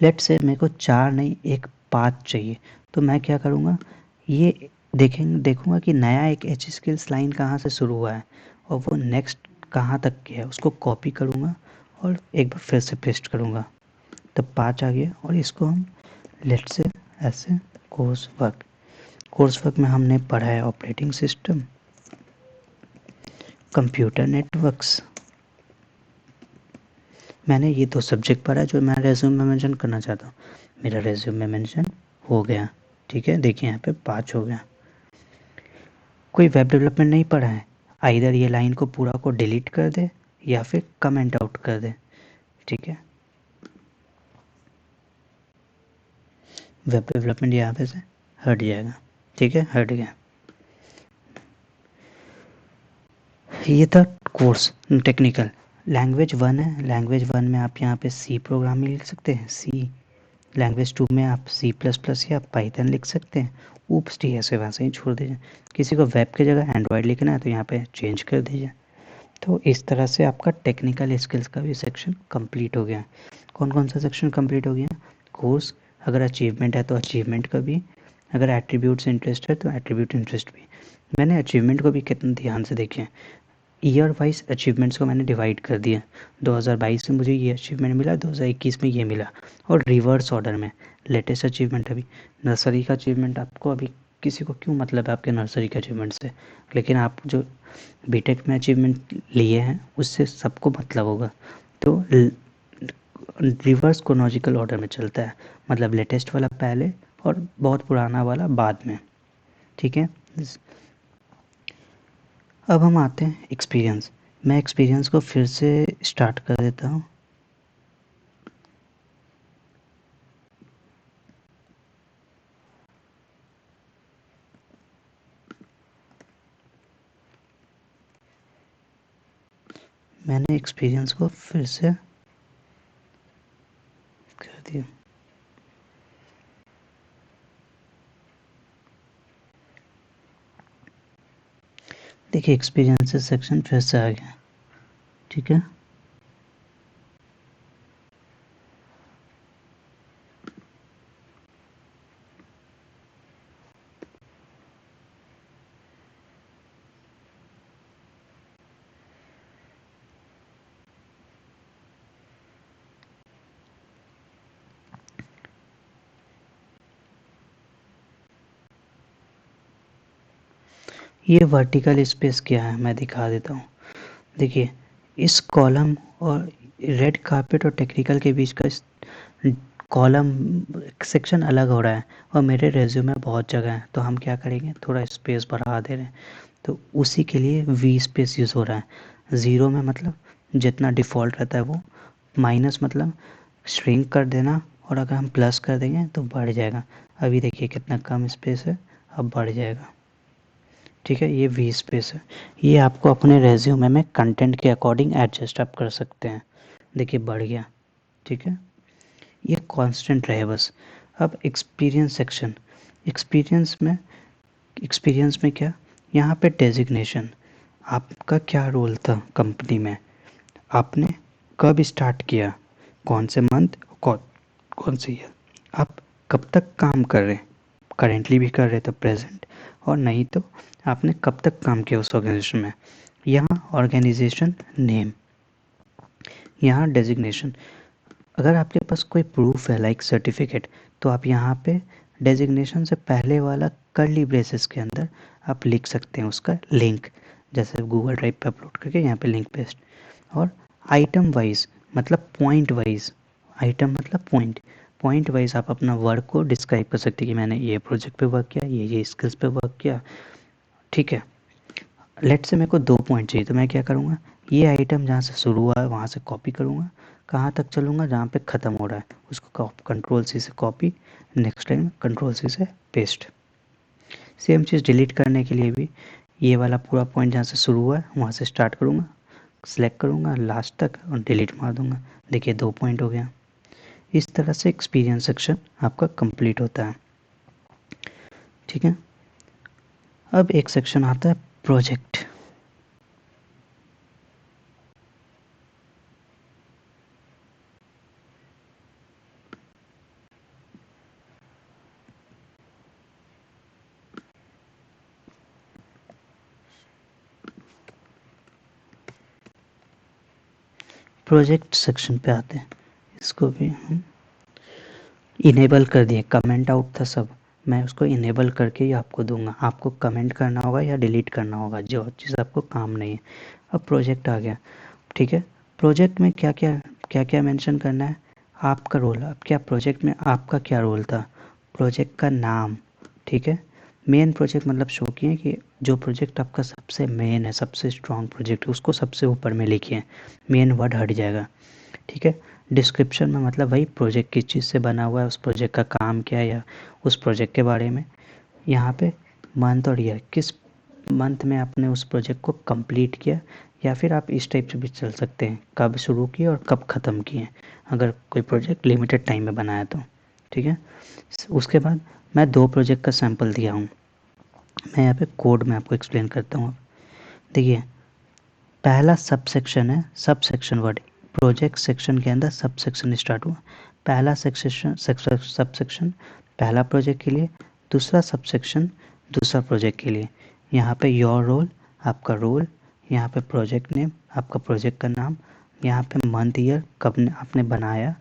लेट्स से मेरे को 4 नहीं, एक 5 चाहिए, तो मैं क्या करूँगा, ये देखूँगा कि नया एक एच स्किल्स लाइन कहाँ से शुरू हुआ है और वो नेक्स्ट कहाँ तक की है, उसको कॉपी करूँगा और एक बार फिर से पेस्ट करूँगा, तब 5 आ गया। और इसको हम लेट्स से ऐसे कोर्स वर्क में हमने पढ़ा है ऑपरेटिंग सिस्टम, कंप्यूटर नेटवर्क्स, मैंने ये 2 सब्जेक्ट पढ़ा है जो मैं रेज्यूम में मेंशन करना चाहता हूँ, मेरा रेज्यूम में मेंशन हो गया, ठीक है। देखिए यहाँ पे 5 हो गया। कोई वेब डेवलपमेंट नहीं पढ़ा है, आइदर ये लाइन को पूरा को डिलीट कर दे या फिर कमेंट आउट कर दे, ठीक है। वेब डेवलपमेंट यहाँ पे से हट जाएगा, ठीक है, हट गया। ये था कोर्स टेक्निकल। लैंग्वेज 1 है, लैंग्वेज 1 में आप यहाँ पे सी प्रोग्रामिंग लिख सकते हैं, सी लैंग्वेज 2 में आप C++ या पाइथन लिख सकते हैं, ऊप्स टी ऐसे वैसे ही छोड़ दीजिए। किसी को वेब की जगह एंड्रॉयड लिखना है तो यहाँ पे चेंज कर दीजिए। तो इस तरह से आपका टेक्निकल स्किल्स का भी सेक्शन कंप्लीट हो गया। कौन कौन सा सेक्शन कंप्लीट हो गया? कोर्स, अगर अचीवमेंट है तो अचीवमेंट का भी, अगर एट्रीब्यूट्स इंटरेस्ट है तो एट्रीब्यूट इंटरेस्ट भी। मैंने अचीवमेंट को भी कितना ध्यान से देखें, ईयर वाइज अचीवमेंट्स को मैंने डिवाइड कर दिया। 2022 में मुझे ये अचीवमेंट मिला, 2021 में ये मिला, और रिवर्स ऑर्डर में लेटेस्ट अचीवमेंट। अभी नर्सरी का अचीवमेंट आपको अभी किसी को क्यों मतलब है आपके नर्सरी के अचीवमेंट से, लेकिन आप जो बीटेक में अचीवमेंट लिए हैं उससे सबको मतलब होगा। तो रिवर्स क्रोनोलॉजिकल ऑर्डर में चलता है, मतलब लेटेस्ट वाला पहले और बहुत पुराना वाला बाद में, ठीक है। अब हम आते हैं एक्सपीरियंस। मैं एक्सपीरियंस को फिर से स्टार्ट कर देता हूँ। मैंने एक्सपीरियंस को फिर से कर दिया। देखिए एक्सपीरियंसेस सेक्शन फिर से आ गया, ठीक है। ये वर्टिकल स्पेस क्या है मैं दिखा देता हूँ। देखिए इस कॉलम और रेड कारपेट और टेक्निकल के बीच का कॉलम सेक्शन अलग हो रहा है, और मेरे रेज्यूमे में बहुत जगह है, तो हम क्या करेंगे, थोड़ा स्पेस बढ़ा दे रहे हैं। तो उसी के लिए वी स्पेस यूज़ हो रहा है। ज़ीरो में मतलब जितना डिफ़ॉल्ट रहता है वो, माइनस मतलब श्रिंक कर देना, और अगर हम प्लस कर देंगे तो बढ़ जाएगा। अभी देखिए कितना कम स्पेस है, अब बढ़ जाएगा, ठीक है। ये वी स्पेस है। ये आपको अपने रेज्यूमे में कंटेंट के अकॉर्डिंग एडजस्ट आप कर सकते हैं। देखिए बढ़ गया, ठीक है। ये कांस्टेंट रहे बस। अब एक्सपीरियंस सेक्शन, एक्सपीरियंस में क्या, यहाँ पे डेजिग्नेशन, आपका क्या रोल था कंपनी में, आपने कब स्टार्ट किया, कौन से मंथ, कौन से ईयर, आप कब तक काम कर रहे हैं, करेंटली भी कर रहे तो प्रेजेंट, और नहीं तो आपने कब तक काम किया उस ऑर्गेनाइजेशन में। यहाँ ऑर्गेनाइजेशन नेम, यहाँ डेजिग्नेशन। अगर आपके पास कोई प्रूफ है लाइक सर्टिफिकेट, तो आप यहाँ पे डेजिग्नेशन से पहले वाला कर्ली ब्रेसेस के अंदर आप लिख सकते हैं उसका लिंक, जैसे गूगल ड्राइव पे अपलोड करके यहाँ पे लिंक पेस्ट। और आइटम वाइज मतलब पॉइंट वाइज, आइटम मतलब पॉइंट वाइज आप अपना वर्क को डिस्क्राइब कर सकते हैं कि मैंने ये प्रोजेक्ट पे वर्क किया, ये स्किल्स पे वर्क किया, ठीक है। लेट से मेरे को 2 पॉइंट चाहिए, तो मैं क्या करूँगा, ये आइटम जहाँ से शुरू हुआ है वहाँ से कॉपी करूँगा, कहाँ तक चलूँगा जहाँ पे ख़त्म हो रहा है उसको कंट्रोल सी से copy, next time control C से पेस्ट। सेम चीज़ डिलीट करने के लिए भी ये वाला पूरा पॉइंट जहाँ से शुरू हुआ है वहाँ से स्टार्ट करूँगा, सेलेक्ट करूँगा लास्ट तक और डिलीट मार दूँगा। देखिए 2 पॉइंट हो गया। इस तरह से एक्सपीरियंस सेक्शन आपका कंप्लीट होता है, ठीक है। अब एक सेक्शन आता है प्रोजेक्ट। प्रोजेक्ट सेक्शन पे आते हैं, इसको भी हम इनेबल कर दिए, कमेंट आउट था सब, मैं उसको इनेबल करके ही आपको दूंगा। आपको कमेंट करना होगा या डिलीट करना होगा, जो चीज़ आपको काम नहीं है। अब प्रोजेक्ट आ गया, ठीक है। प्रोजेक्ट में क्या क्या मेंशन करना है, आपका रोल, अब क्या प्रोजेक्ट में आपका क्या रोल था, प्रोजेक्ट का नाम, ठीक है। मेन प्रोजेक्ट मतलब शो किए कि जो प्रोजेक्ट आपका सबसे मेन है, सबसे स्ट्रॉन्ग प्रोजेक्ट है, उसको सबसे ऊपर में लिखिए, मेन वर्ड हट जाएगा, ठीक है। डिस्क्रिप्शन में मतलब वही प्रोजेक्ट किस चीज़ से बना हुआ है, उस प्रोजेक्ट का काम क्या है, या उस प्रोजेक्ट के बारे में। यहाँ पे मंथ और ईयर, किस मंथ में आपने उस प्रोजेक्ट को कंप्लीट किया, या फिर आप इस टाइप से भी चल सकते हैं, कब शुरू किए और कब ख़त्म किए, अगर कोई प्रोजेक्ट लिमिटेड टाइम में बनाया तो, ठीक है। उसके बाद मैं 2 प्रोजेक्ट का सैंपल दिया हूँ, मैं यहाँ पे कोड में आपको एक्सप्लेन करता हूँ। देखिए पहला सब सेक्शन है, sub section word project section के अंदर सब सेक्शन स्टार्ट हुआ। पहला सेक्शन सब सेक्शन पहला प्रोजेक्ट के लिए, दूसरा सब सेक्शन दूसरा प्रोजेक्ट के लिए। यहाँ पे योर रोल आपका रोल, यहाँ पे प्रोजेक्ट नेम आपका प्रोजेक्ट का नाम, यहाँ पे मंथ ईयर कब आपने बनाया,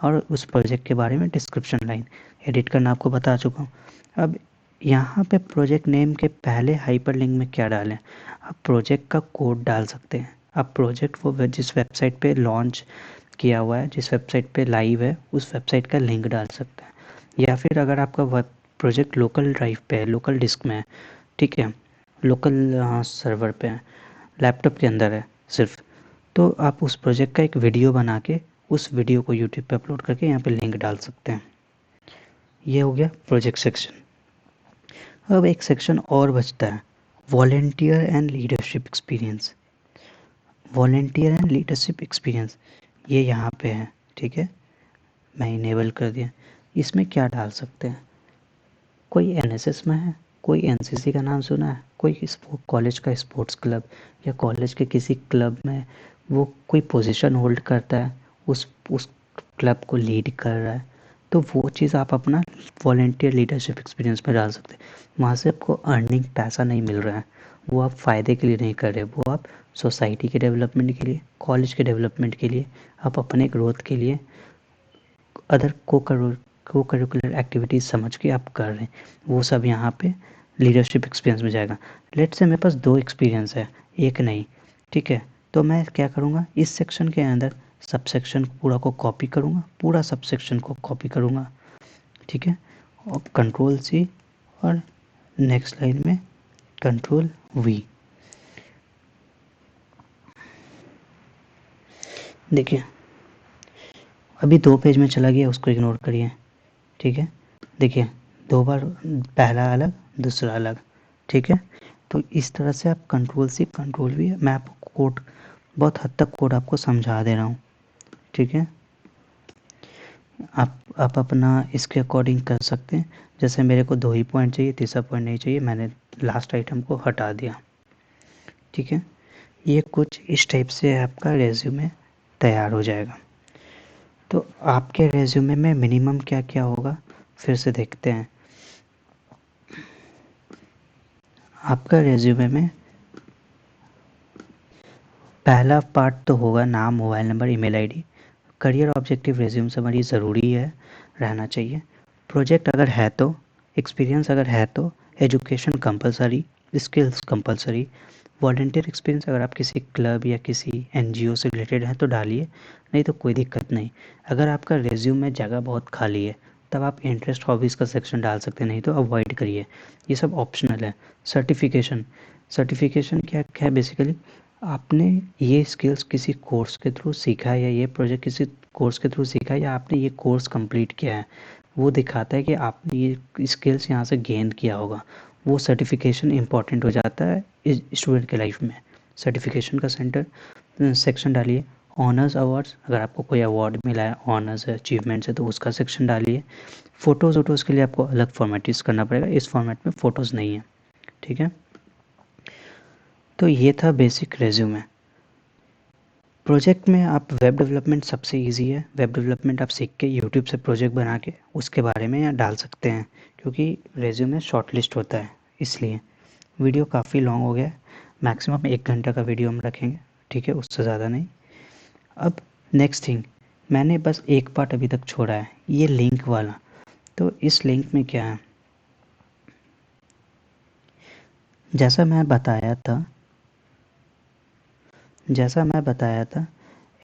और उस प्रोजेक्ट के बारे में डिस्क्रिप्शन लाइन। एडिट करना आपको बता चुका हूँ। अब यहाँ पे प्रोजेक्ट नेम के पहले हाइपरलिंक में क्या डालें, आप प्रोजेक्ट का कोड डाल सकते हैं। आप प्रोजेक्ट वो जिस वेबसाइट पे लॉन्च किया हुआ है, जिस वेबसाइट पे लाइव है, उस वेबसाइट का लिंक डाल सकते हैं। या फिर अगर आपका वेब प्रोजेक्ट लोकल ड्राइव पे है, लोकल डिस्क में है, ठीक है, लोकल सर्वर पे है, लैपटॉप के अंदर है सिर्फ, तो आप उस प्रोजेक्ट का एक वीडियो बना के उस वीडियो को यूट्यूब पे अपलोड करके यहाँ पे लिंक डाल सकते हैं। ये हो गया प्रोजेक्ट सेक्शन। अब एक सेक्शन और बचता है, volunteer and leadership experience. Volunteer and leadership experience ये यहाँ पे है, ठीक है, मैं इनेबल कर दिया। इसमें क्या डाल सकते हैं, कोई एनएसएस में है, कोई एनसीसी का नाम सुना है, कोई कॉलेज का स्पोर्ट्स क्लब या कॉलेज के किसी क्लब में वो कोई पोजीशन होल्ड करता है, उस क्लब को लीड कर रहा है, तो वो चीज़ आप अपना वॉलेंटियर लीडरशिप एक्सपीरियंस में डाल सकते हैं। वहाँ से आपको अर्निंग पैसा नहीं मिल रहा है, वो आप फ़ायदे के लिए नहीं कर रहे, वो आप सोसाइटी के डेवलपमेंट के लिए, कॉलेज के डेवलपमेंट के लिए, आप अपने ग्रोथ के लिए, अदर को करिकुलर एक्टिविटीज़ समझ के आप कर रहे हैं, वो सब यहाँ पे लीडरशिप एक्सपीरियंस में जाएगा। लेट्स से मेरे पास 2 एक्सपीरियंस है, एक नहीं, ठीक है, तो मैं क्या करूँगा, इस सेक्शन के अंदर सब सेक्शन पूरा को कॉपी करूँगा, पूरा सब सेक्शन को कॉपी करूँगा, ठीक है, और कंट्रोल C और नेक्स्ट लाइन में कंट्रोल V। देखिए अभी 2 पेज में चला गया, उसको इग्नोर करिए, ठीक है। देखिए 2 बार, पहला अलग दूसरा अलग, ठीक है। तो इस तरह से आप कंट्रोल C कंट्रोल V, मैं आपको कोड बहुत हद तक कोड आपको समझा दे रहा हूँ, ठीक है। आप अपना इसके अकॉर्डिंग कर सकते हैं। जैसे मेरे को 2 ही पॉइंट चाहिए, तीसरा पॉइंट नहीं चाहिए, मैंने लास्ट आइटम को हटा दिया, ठीक है। ये कुछ इस टाइप से आपका रेज्यूमे तैयार हो जाएगा। तो आपके रेज्यूमे में मिनिमम क्या क्या होगा फिर से देखते हैं। आपका रेज्यूमे में पहला पार्ट तो होगा नाम, mobile number, email ID. Career objective resume summary ज़रूरी है, रहना चाहिए। प्रोजेक्ट अगर है तो, एक्सपीरियंस अगर है तो, education compulsory, skills compulsory. Volunteer experience अगर आप किसी क्लब या किसी एनजीओ से रिलेटेड हैं तो डालिए, नहीं तो कोई दिक्कत नहीं। अगर आपका रेज्यूम में जगह बहुत खाली है तब आप इंटरेस्ट हॉबीज़ का सेक्शन डाल सकते हैं, नहीं तो अवॉइड करिए, ये सब ऑप्शनल है। सर्टिफिकेशन, सर्टिफिकेशन क्या है, बेसिकली आपने ये स्किल्स किसी कोर्स के थ्रू सीखा है या ये प्रोजेक्ट किसी कोर्स के थ्रू सीखा है या आपने ये कोर्स कंप्लीट किया है, वो दिखाता है कि आपने ये स्किल्स यहाँ से गेन किया होगा। वो सर्टिफिकेशन इम्पॉर्टेंट हो जाता है इस स्टूडेंट के लाइफ में। सर्टिफिकेशन का सेक्शन डालिए। ऑनर्स अवार्ड्स, अगर आपको कोई अवार्ड मिला है, ऑनर्स है, अचीवमेंट्स है, तो उसका सेक्शन डालिए। फ़ोटोज़ के लिए आपको अलग फॉर्मेट यूज़ करना पड़ेगा, इस फॉर्मेट में फ़ोटोज़ नहीं है, ठीक है। तो ये था बेसिक रेज्यूमे। प्रोजेक्ट में आप वेब डेवलपमेंट सबसे इजी है, वेब डेवलपमेंट आप सीख के यूट्यूब से प्रोजेक्ट बना के उसके बारे में डाल सकते हैं, क्योंकि रेज्यूमे शॉर्ट लिस्ट होता है इसलिए। वीडियो काफ़ी लॉन्ग हो गया, मैक्सिमम 1 घंटा का वीडियो हम रखेंगे, ठीक है, उससे ज़्यादा नहीं। अब नेक्स्ट थिंग, मैंने बस एक पार्ट अभी तक छोड़ा है, ये लिंक वाला। तो इस लिंक में क्या है, जैसा मैं बताया था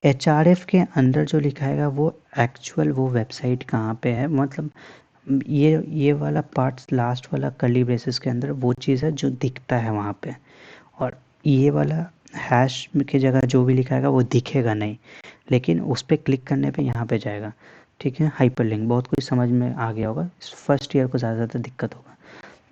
HRF के अंदर जो लिखाएगा वो एक्चुअल वो वेबसाइट कहाँ पे है, मतलब ये वाला पार्ट लास्ट वाला कर्ली ब्रेसेस के अंदर वो चीज़ है जो दिखता है वहाँ पे, और ये वाला हैश की जगह जो भी लिखाएगा वो दिखेगा नहीं, लेकिन उस पर क्लिक करने पे यहाँ पे जाएगा, ठीक है। हाइपरलिंक बहुत कुछ समझ में आ गया होगा, फर्स्ट ईयर को ज़्यादा दिक्कत होगा।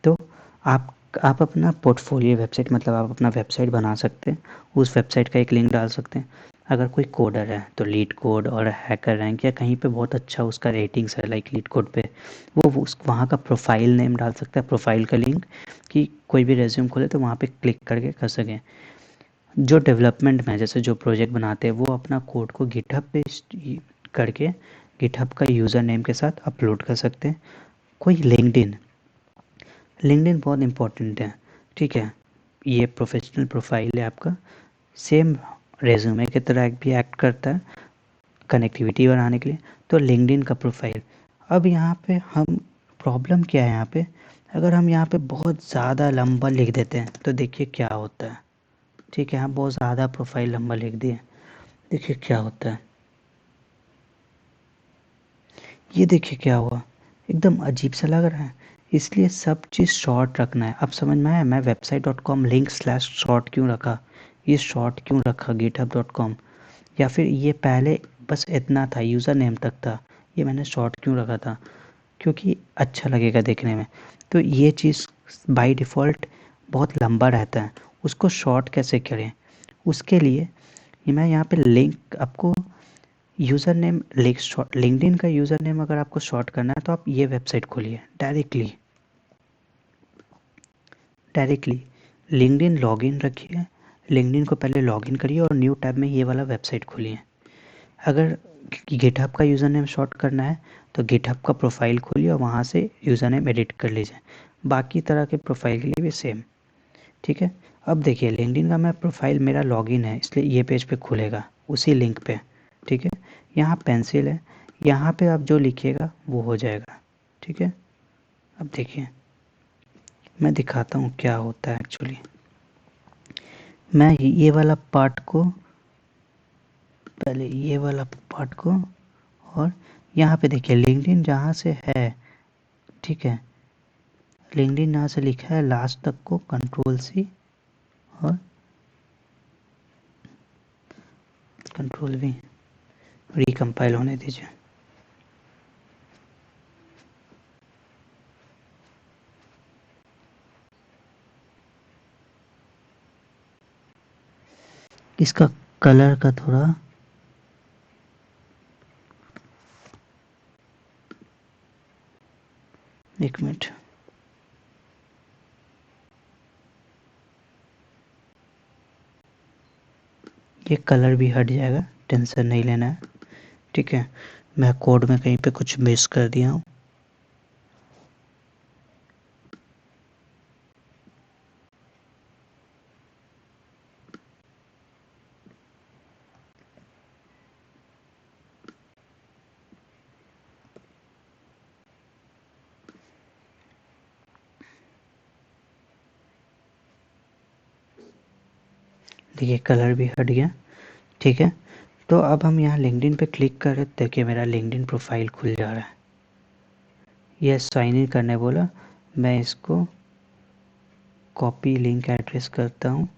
तो आप आप अपना पोर्टफोलियो वेबसाइट मतलब आप अपना वेबसाइट बना सकते हैं, उस वेबसाइट का एक लिंक डाल सकते हैं। अगर कोई कोडर है तो लीड कोड और हैकर रैंक या कहीं पे बहुत अच्छा उसका रेटिंग्स है लाइक लीड कोड पे, वो उस वहाँ का प्रोफाइल नेम डाल सकता है, प्रोफाइल का लिंक, कि कोई भी रेज्यूम खोले तो वहाँ पे क्लिक करके कर सकें। जो डेवलपमेंट में जैसे जो प्रोजेक्ट बनाते हैं वो अपना कोड को गिटहब पे करके गिटहब का यूज़र नेम के साथ अपलोड कर सकते हैं। कोई लिंक्डइन बहुत इम्पोर्टेंट है, ठीक है, ये प्रोफेशनल प्रोफाइल है आपका, सेम रेज्यूमे की तरह भी एक्ट करता है कनेक्टिविटी बनाने के लिए। तो लिंक्डइन का प्रोफाइल, अब यहाँ पे हम प्रॉब्लम क्या है यहाँ पे, अगर हम यहाँ पे बहुत ज़्यादा लंबा लिख देते हैं तो देखिए क्या होता है, ठीक है, हम बहुत ज़्यादा प्रोफाइल लंबा लिख दिए, देखिए क्या होता है, ये देखिए क्या हुआ, एकदम अजीब सा लग रहा है। इसलिए सब चीज़ शॉर्ट रखना है। अब समझ में आया मैं website.com /short क्यों रखा, ये शॉर्ट क्यों रखा github.com, या फिर ये पहले बस इतना था, यूज़र नेम तक था, ये मैंने शॉर्ट क्यों रखा था, क्योंकि अच्छा लगेगा देखने में। तो ये चीज़ बाय डिफ़ॉल्ट बहुत लंबा रहता है, उसको शॉर्ट कैसे करें, उसके लिए ये मैं यहाँ पे लिंक आपको यूज़र नेम लिंक्डइन का यूज़र नेम अगर आपको शॉर्ट करना है तो आप ये वेबसाइट खोलिए डायरेक्टली लिंक्डइन लॉगिन रखिए, लिंक्डइन को पहले लॉगिन करिए और न्यू टैब में ये वाला वेबसाइट खोलिए। अगर गिटहब का यूज़र नेम शॉर्ट करना है तो गिटहब का प्रोफाइल खोलिए और वहाँ से यूज़र नेम एडिट कर लीजिए, बाकी तरह के प्रोफाइल के लिए भी सेम, ठीक है। अब देखिए लिंक्डइन का मैं प्रोफाइल मेरा लॉगिन है इसलिए ये पेज पे खुलेगा उसी लिंक पे, ठीक है। यहाँ पेंसिल है, यहाँ पे आप जो लिखिएगा वो हो जाएगा, ठीक है। अब देखिए मैं दिखाता हूँ क्या होता है एक्चुअली। मैं ये वाला पार्ट को पहले ये वाला पार्ट को और यहाँ पे देखिए लिंक्डइन जहाँ से है, ठीक है, लिंक्डइन यहाँ से लिखा है लास्ट तक को Ctrl+C और Ctrl+V, रिकम्पाइल होने दीजिए। इसका कलर का थोड़ा एक मिनट, ये कलर भी हट जाएगा, टेंशन नहीं लेना है, ठीक है। मैं कोड में कहीं पे कुछ मिस कर दिया हूँ, देखिए कलर भी हट गया, ठीक है। तो अब हम यहाँ लिंक्डइन पे क्लिक कर रहे, देखिए मेरा लिंक्डइन प्रोफाइल खुल जा रहा है, ये साइन इन करने बोला, मैं इसको कॉपी लिंक एड्रेस करता हूँ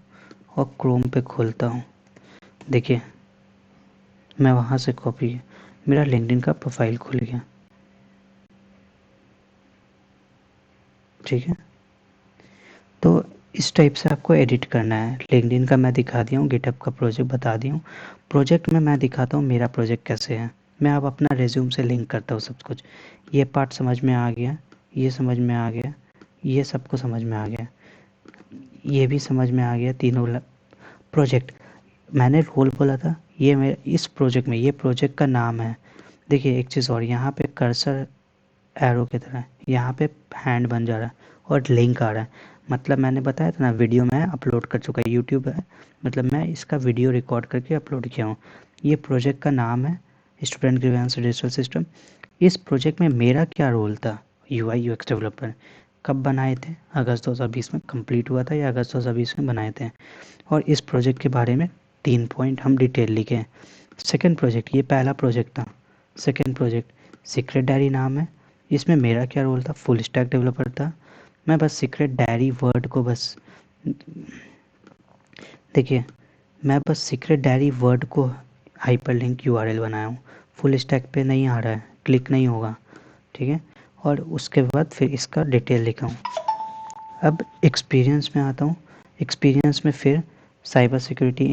और क्रोम पे खोलता हूँ, देखिए मैं वहाँ से कॉपी, मेरा लिंक्डइन का प्रोफाइल खुल गया, ठीक है। तो इस टाइप से आपको एडिट करना है। लिंक्डइन का मैं दिखा दिया हूँ, गिटहब का प्रोजेक्ट बता दिया हूँ। प्रोजेक्ट में मैं दिखाता हूँ मेरा प्रोजेक्ट कैसे है, मैं अब अपना रिज्यूम से लिंक करता हूँ सब कुछ। ये पार्ट समझ में आ गया, ये समझ में आ गया, ये सबको समझ में आ गया, ये भी समझ में आ गया, तीनों प्रोजेक्ट मैंने रोल बोला था, ये मेरे इस प्रोजेक्ट में ये प्रोजेक्ट का नाम है। देखिए एक चीज़ और, यहाँ पे कर्सर एरो की तरह यहाँ पे हैंड बन जा रहा है और लिंक आ रहा है, मतलब मैंने बताया था ना वीडियो में अपलोड कर चुका है, यूट्यूब है, मतलब मैं इसका वीडियो रिकॉर्ड करके अपलोड किया हूँ। ये प्रोजेक्ट का नाम है स्टूडेंट ग्रीवेंस रजिस्टर सिस्टम। इस प्रोजेक्ट में मेरा क्या रोल था, यूआई यूएक्स डेवलपर। कब बनाए थे, अगस्त 2020 में कंप्लीट हुआ था या अगस्त 2020 में बनाए थे। और इस प्रोजेक्ट के बारे में 3 पॉइंट हम डिटेल लिखे हैं। सेकेंड प्रोजेक्ट, ये पहला प्रोजेक्ट था, सेकेंड प्रोजेक्ट सीक्रेट डायरी नाम है, इसमें मेरा क्या रोल था, फुल स्टैक डेवलपर था। मैं बस सीक्रेट डायरी वर्ड को बस देखिए, मैं बस सीक्रेट डायरी वर्ड को हाइपरलिंक यूआरएल बनाया हूँ, फुल स्टैक पे नहीं आ रहा है, क्लिक नहीं होगा, ठीक है। और उसके बाद फिर इसका डिटेल लिखा हूँ, अब एक्सपीरियंस में आता हूँ। एक्सपीरियंस में फिर साइबर सिक्योरिटी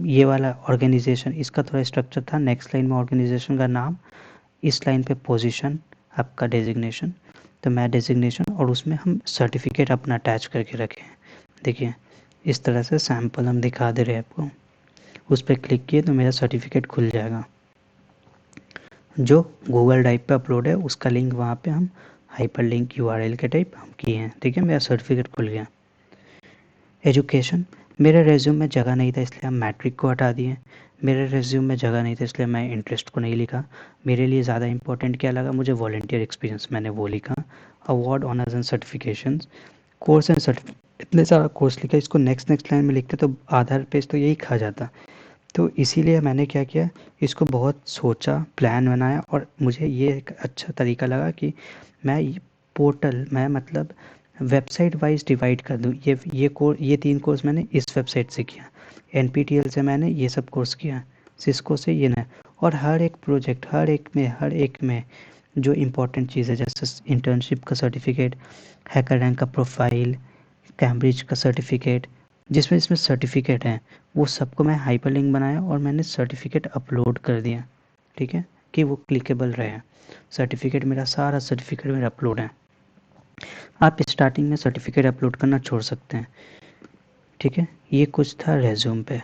ये वाला ऑर्गेनाइजेशन, इसका थोड़ा स्ट्रक्चर था। नेक्स्ट लाइन में ऑर्गेनाइजेशन का नाम, इस लाइन पे पोजीशन, आपका डेजिग्नेशन। तो मैं डेजिग्नेशन और उसमें हम सर्टिफिकेट अपना अटैच करके रखे हैं। देखिए इस तरह से सैम्पल हम दिखा दे रहे हैं आपको। उस पर क्लिक किए तो मेरा सर्टिफिकेट खुल जाएगा जो गूगल ड्राइव पे अपलोड है। उसका लिंक वहाँ पे हम हाइपर लिंक यूआरएल के टाइप हम किए हैं। ठीक है, मेरा सर्टिफिकेट खुल गया। एजुकेशन, मेरे रेज्यूम में जगह नहीं था इसलिए हम मैट्रिक को हटा दिए। मेरे रेज्यूम में जगह नहीं था इसलिए मैं इंटरेस्ट को नहीं लिखा। मेरे लिए ज़्यादा इंपॉर्टेंट क्या लगा, मुझे वॉलंटियर एक्सपीरियंस, मैंने वो लिखा। Award, honours and certifications, course and certificate, इतने सारा कोर्स लिखा। इसको नेक्स्ट नेक्स्ट लाइन में लिखते तो आधार पेज तो यही खा जाता। तो इसीलिए मैंने क्या किया, इसको बहुत सोचा, प्लान बनाया और मुझे ये एक अच्छा तरीका लगा कि मैं पोर्टल, मैं मतलब वेबसाइट वाइज डिवाइड कर दूँ। ये 3 कोर्स मैंने इस वेबसाइट से किया, एनपीटीईएल से मैंने ये सब कोर्स किया, सिस्को से ये ना। और हर एक प्रोजेक्ट, हर एक में जो इम्पोर्टेंट चीज़ है, जैसे इंटर्नशिप का सर्टिफिकेट, हैकर रैंक का प्रोफाइल, कैम्ब्रिज का सर्टिफिकेट, जिसमें इसमें सर्टिफिकेट हैं वो सबको मैं हाइपरलिंक बनाया और मैंने सर्टिफिकेट अपलोड कर दिया। ठीक है, कि वो क्लिकेबल रहे। सर्टिफिकेट मेरा, सारा सर्टिफिकेट मेरा अपलोड है। आप स्टार्टिंग में सर्टिफिकेट अपलोड करना छोड़ सकते हैं। ठीक है, ये कुछ था रेज्यूम पे।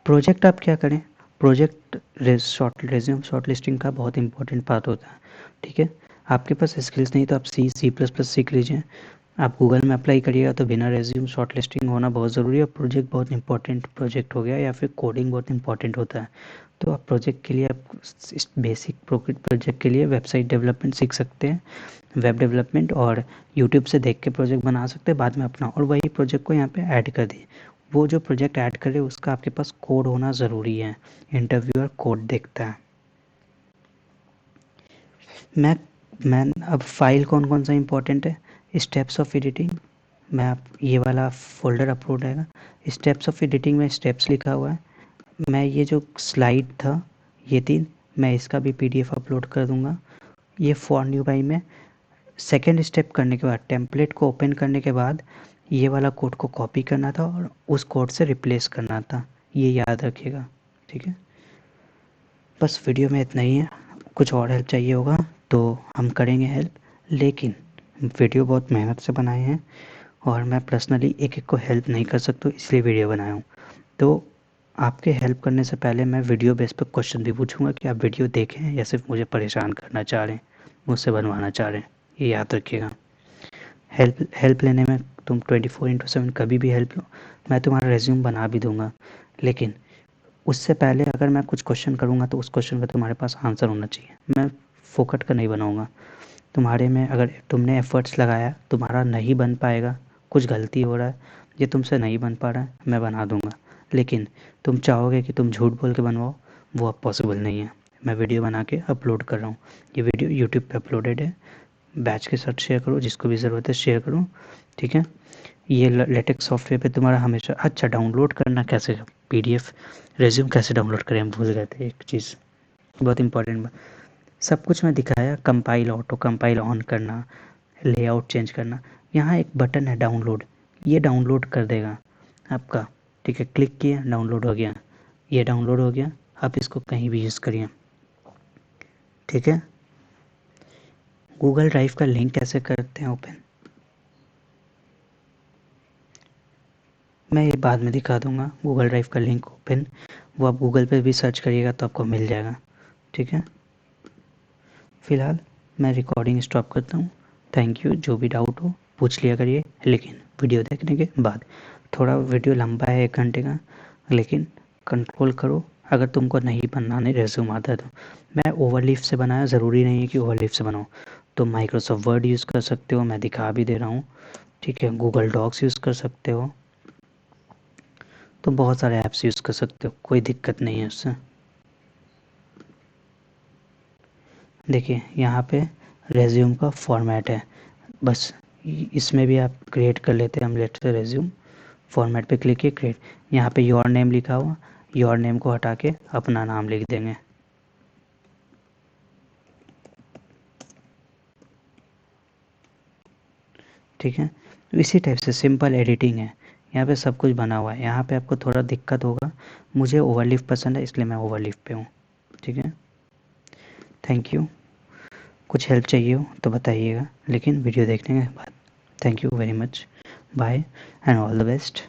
प्रोजेक्ट आप क्या करें, प्रोजेक्ट रेज्यूम शॉर्ट लिस्टिंग का बहुत इंपॉर्टेंट पार्ट होता है। ठीक है, आपके पास स्किल्स नहीं तो आप C++ सीख लीजिए। आप गूगल में अप्लाई करिएगा तो बिना रेज्यूम शॉर्ट लिस्टिंग होना बहुत ज़रूरी है। प्रोजेक्ट बहुत इंपॉर्टेंट प्रोजेक्ट हो गया, या फिर कोडिंग बहुत इंपॉर्टेंट होता है। तो आप प्रोजेक्ट के लिए, आप बेसिक प्रोजेक्ट के लिए वेबसाइट डेवलपमेंट सीख सकते हैं, वेब डेवलपमेंट, और यूट्यूब से देख के प्रोजेक्ट बना सकते हैं बाद में अपना, और वही प्रोजेक्ट को यहाँ पे ऐड कर दिए। वो जो प्रोजेक्ट ऐड करे उसका आपके पास कोड होना ज़रूरी है, इंटरव्यूअर कोड देखता है। मैं अब फाइल कौन कौन सा इंपॉर्टेंट है, स्टेप्स ऑफ एडिटिंग, मैं आप ये वाला फ़ोल्डर अपलोड रहेगा। स्टेप्स ऑफ एडिटिंग में स्टेप्स लिखा हुआ है। मैं ये जो स्लाइड था, ये 3, मैं इसका भी PDF अपलोड कर दूँगा। ये फॉर न्यू बाई में सेकंड स्टेप करने के बाद, टेम्पलेट को ओपन करने के बाद ये वाला कोड को कॉपी करना था और उस कोड से रिप्लेस करना था, ये याद रखिएगा। ठीक है, बस वीडियो में इतना ही है। कुछ और हेल्प चाहिए होगा तो हम करेंगे हेल्प, लेकिन वीडियो बहुत मेहनत से बनाए हैं और मैं पर्सनली एक एक को हेल्प नहीं कर सकता, इसलिए वीडियो बनाया हूँ। तो आपके हेल्प करने से पहले मैं वीडियो बेस पर क्वेश्चन भी पूछूंगा कि आप वीडियो देखें या सिर्फ मुझे परेशान करना चाह रहे हैं, मुझसे बनवाना चाह रहे हैं, ये याद रखिएगा। हेल्प लेने में तुम 24/7 कभी भी हेल्प लो, मैं तुम्हारा रेज्यूम बना भी दूंगा, लेकिन उससे पहले अगर मैं कुछ क्वेश्चन करूँगा तो उस क्वेश्चन का तुम्हारे पास आंसर होना चाहिए। मैं फोकट का नहीं बनाऊँगा। तुम्हारे में अगर तुमने एफ़र्ट्स लगाया, तुम्हारा नहीं बन पाएगा, कुछ गलती हो रहा है, ये तुमसे नहीं बन पा रहा है, मैं बना दूँगा। लेकिन तुम चाहोगे कि तुम झूठ बोल के बनवाओ, वो अब पॉसिबल नहीं है। मैं वीडियो बना के अपलोड कर रहा हूँ। ये वीडियो यूट्यूब पे अपलोडेड है। बैच के साथ शेयर करो, जिसको भी ज़रूरत है शेयर करो। ठीक है, ये लेटेक्स सॉफ्टवेयर पे तुम्हारा हमेशा। अच्छा, डाउनलोड करना कैसे, PDF रेज्यूम कैसे डाउनलोड करें, हम भूल गए थे एक चीज़ बहुत इंपॉर्टेंट बात। सब कुछ मैं दिखाया, कंपाइल, ऑटो कंपाइल ऑन करना, लेआउट चेंज करना। यहाँ एक बटन है डाउनलोड, ये डाउनलोड कर देगा आपका। ठीक है, क्लिक किया, डाउनलोड हो गया, ये डाउनलोड हो गया। आप इसको कहीं भी यूज़ करिए। ठीक है, गूगल ड्राइव का लिंक कैसे करते हैं ओपन, मैं ये बाद में दिखा दूंगा। गूगल ड्राइव का लिंक ओपन, वो आप गूगल पे भी सर्च करिएगा तो आपको मिल जाएगा। ठीक है, फ़िलहाल मैं रिकॉर्डिंग स्टॉप करता हूँ। थैंक यू, जो भी डाउट हो पूछ लिया करिए, लेकिन वीडियो देखने के बाद। थोड़ा वीडियो लंबा है 1 घंटे का, लेकिन कंट्रोल करो। अगर तुमको नहीं बनाने रेज्यूम आता है तो। मैं ओवरलीफ से बनाया, ज़रूरी नहीं है कि ओवरलीफ से बनाओ। तो माइक्रोसॉफ्ट वर्ड यूज़ कर सकते हो, मैं दिखा भी दे रहा हूँ। ठीक है, गूगल डॉक्स यूज़ कर सकते हो, तो बहुत सारे ऐप्स यूज़ कर सकते हो, कोई दिक्कत नहीं है उससे। देखिए यहाँ पे रेज्यूम का फॉर्मेट है, बस इसमें भी आप क्रिएट कर लेते हैं। हम लेट से रेज्यूम फॉर्मेट पे क्लिक किए, क्रिएट। यहाँ पे योर नेम लिखा हुआ, योर नेम को हटा के अपना नाम लिख देंगे। ठीक है, इसी टाइप से सिंपल एडिटिंग है, यहाँ पे सब कुछ बना हुआ है। यहाँ पे आपको थोड़ा दिक्कत होगा, मुझे ओवरलिव पसंद है इसलिए मैं ओवरलिव पे हूँ, ठीक है। Thank you. कुछ हेल्प चाहिए हो तो बताइएगा, लेकिन वीडियो देखने के बाद। Thank you very much, bye and all the best.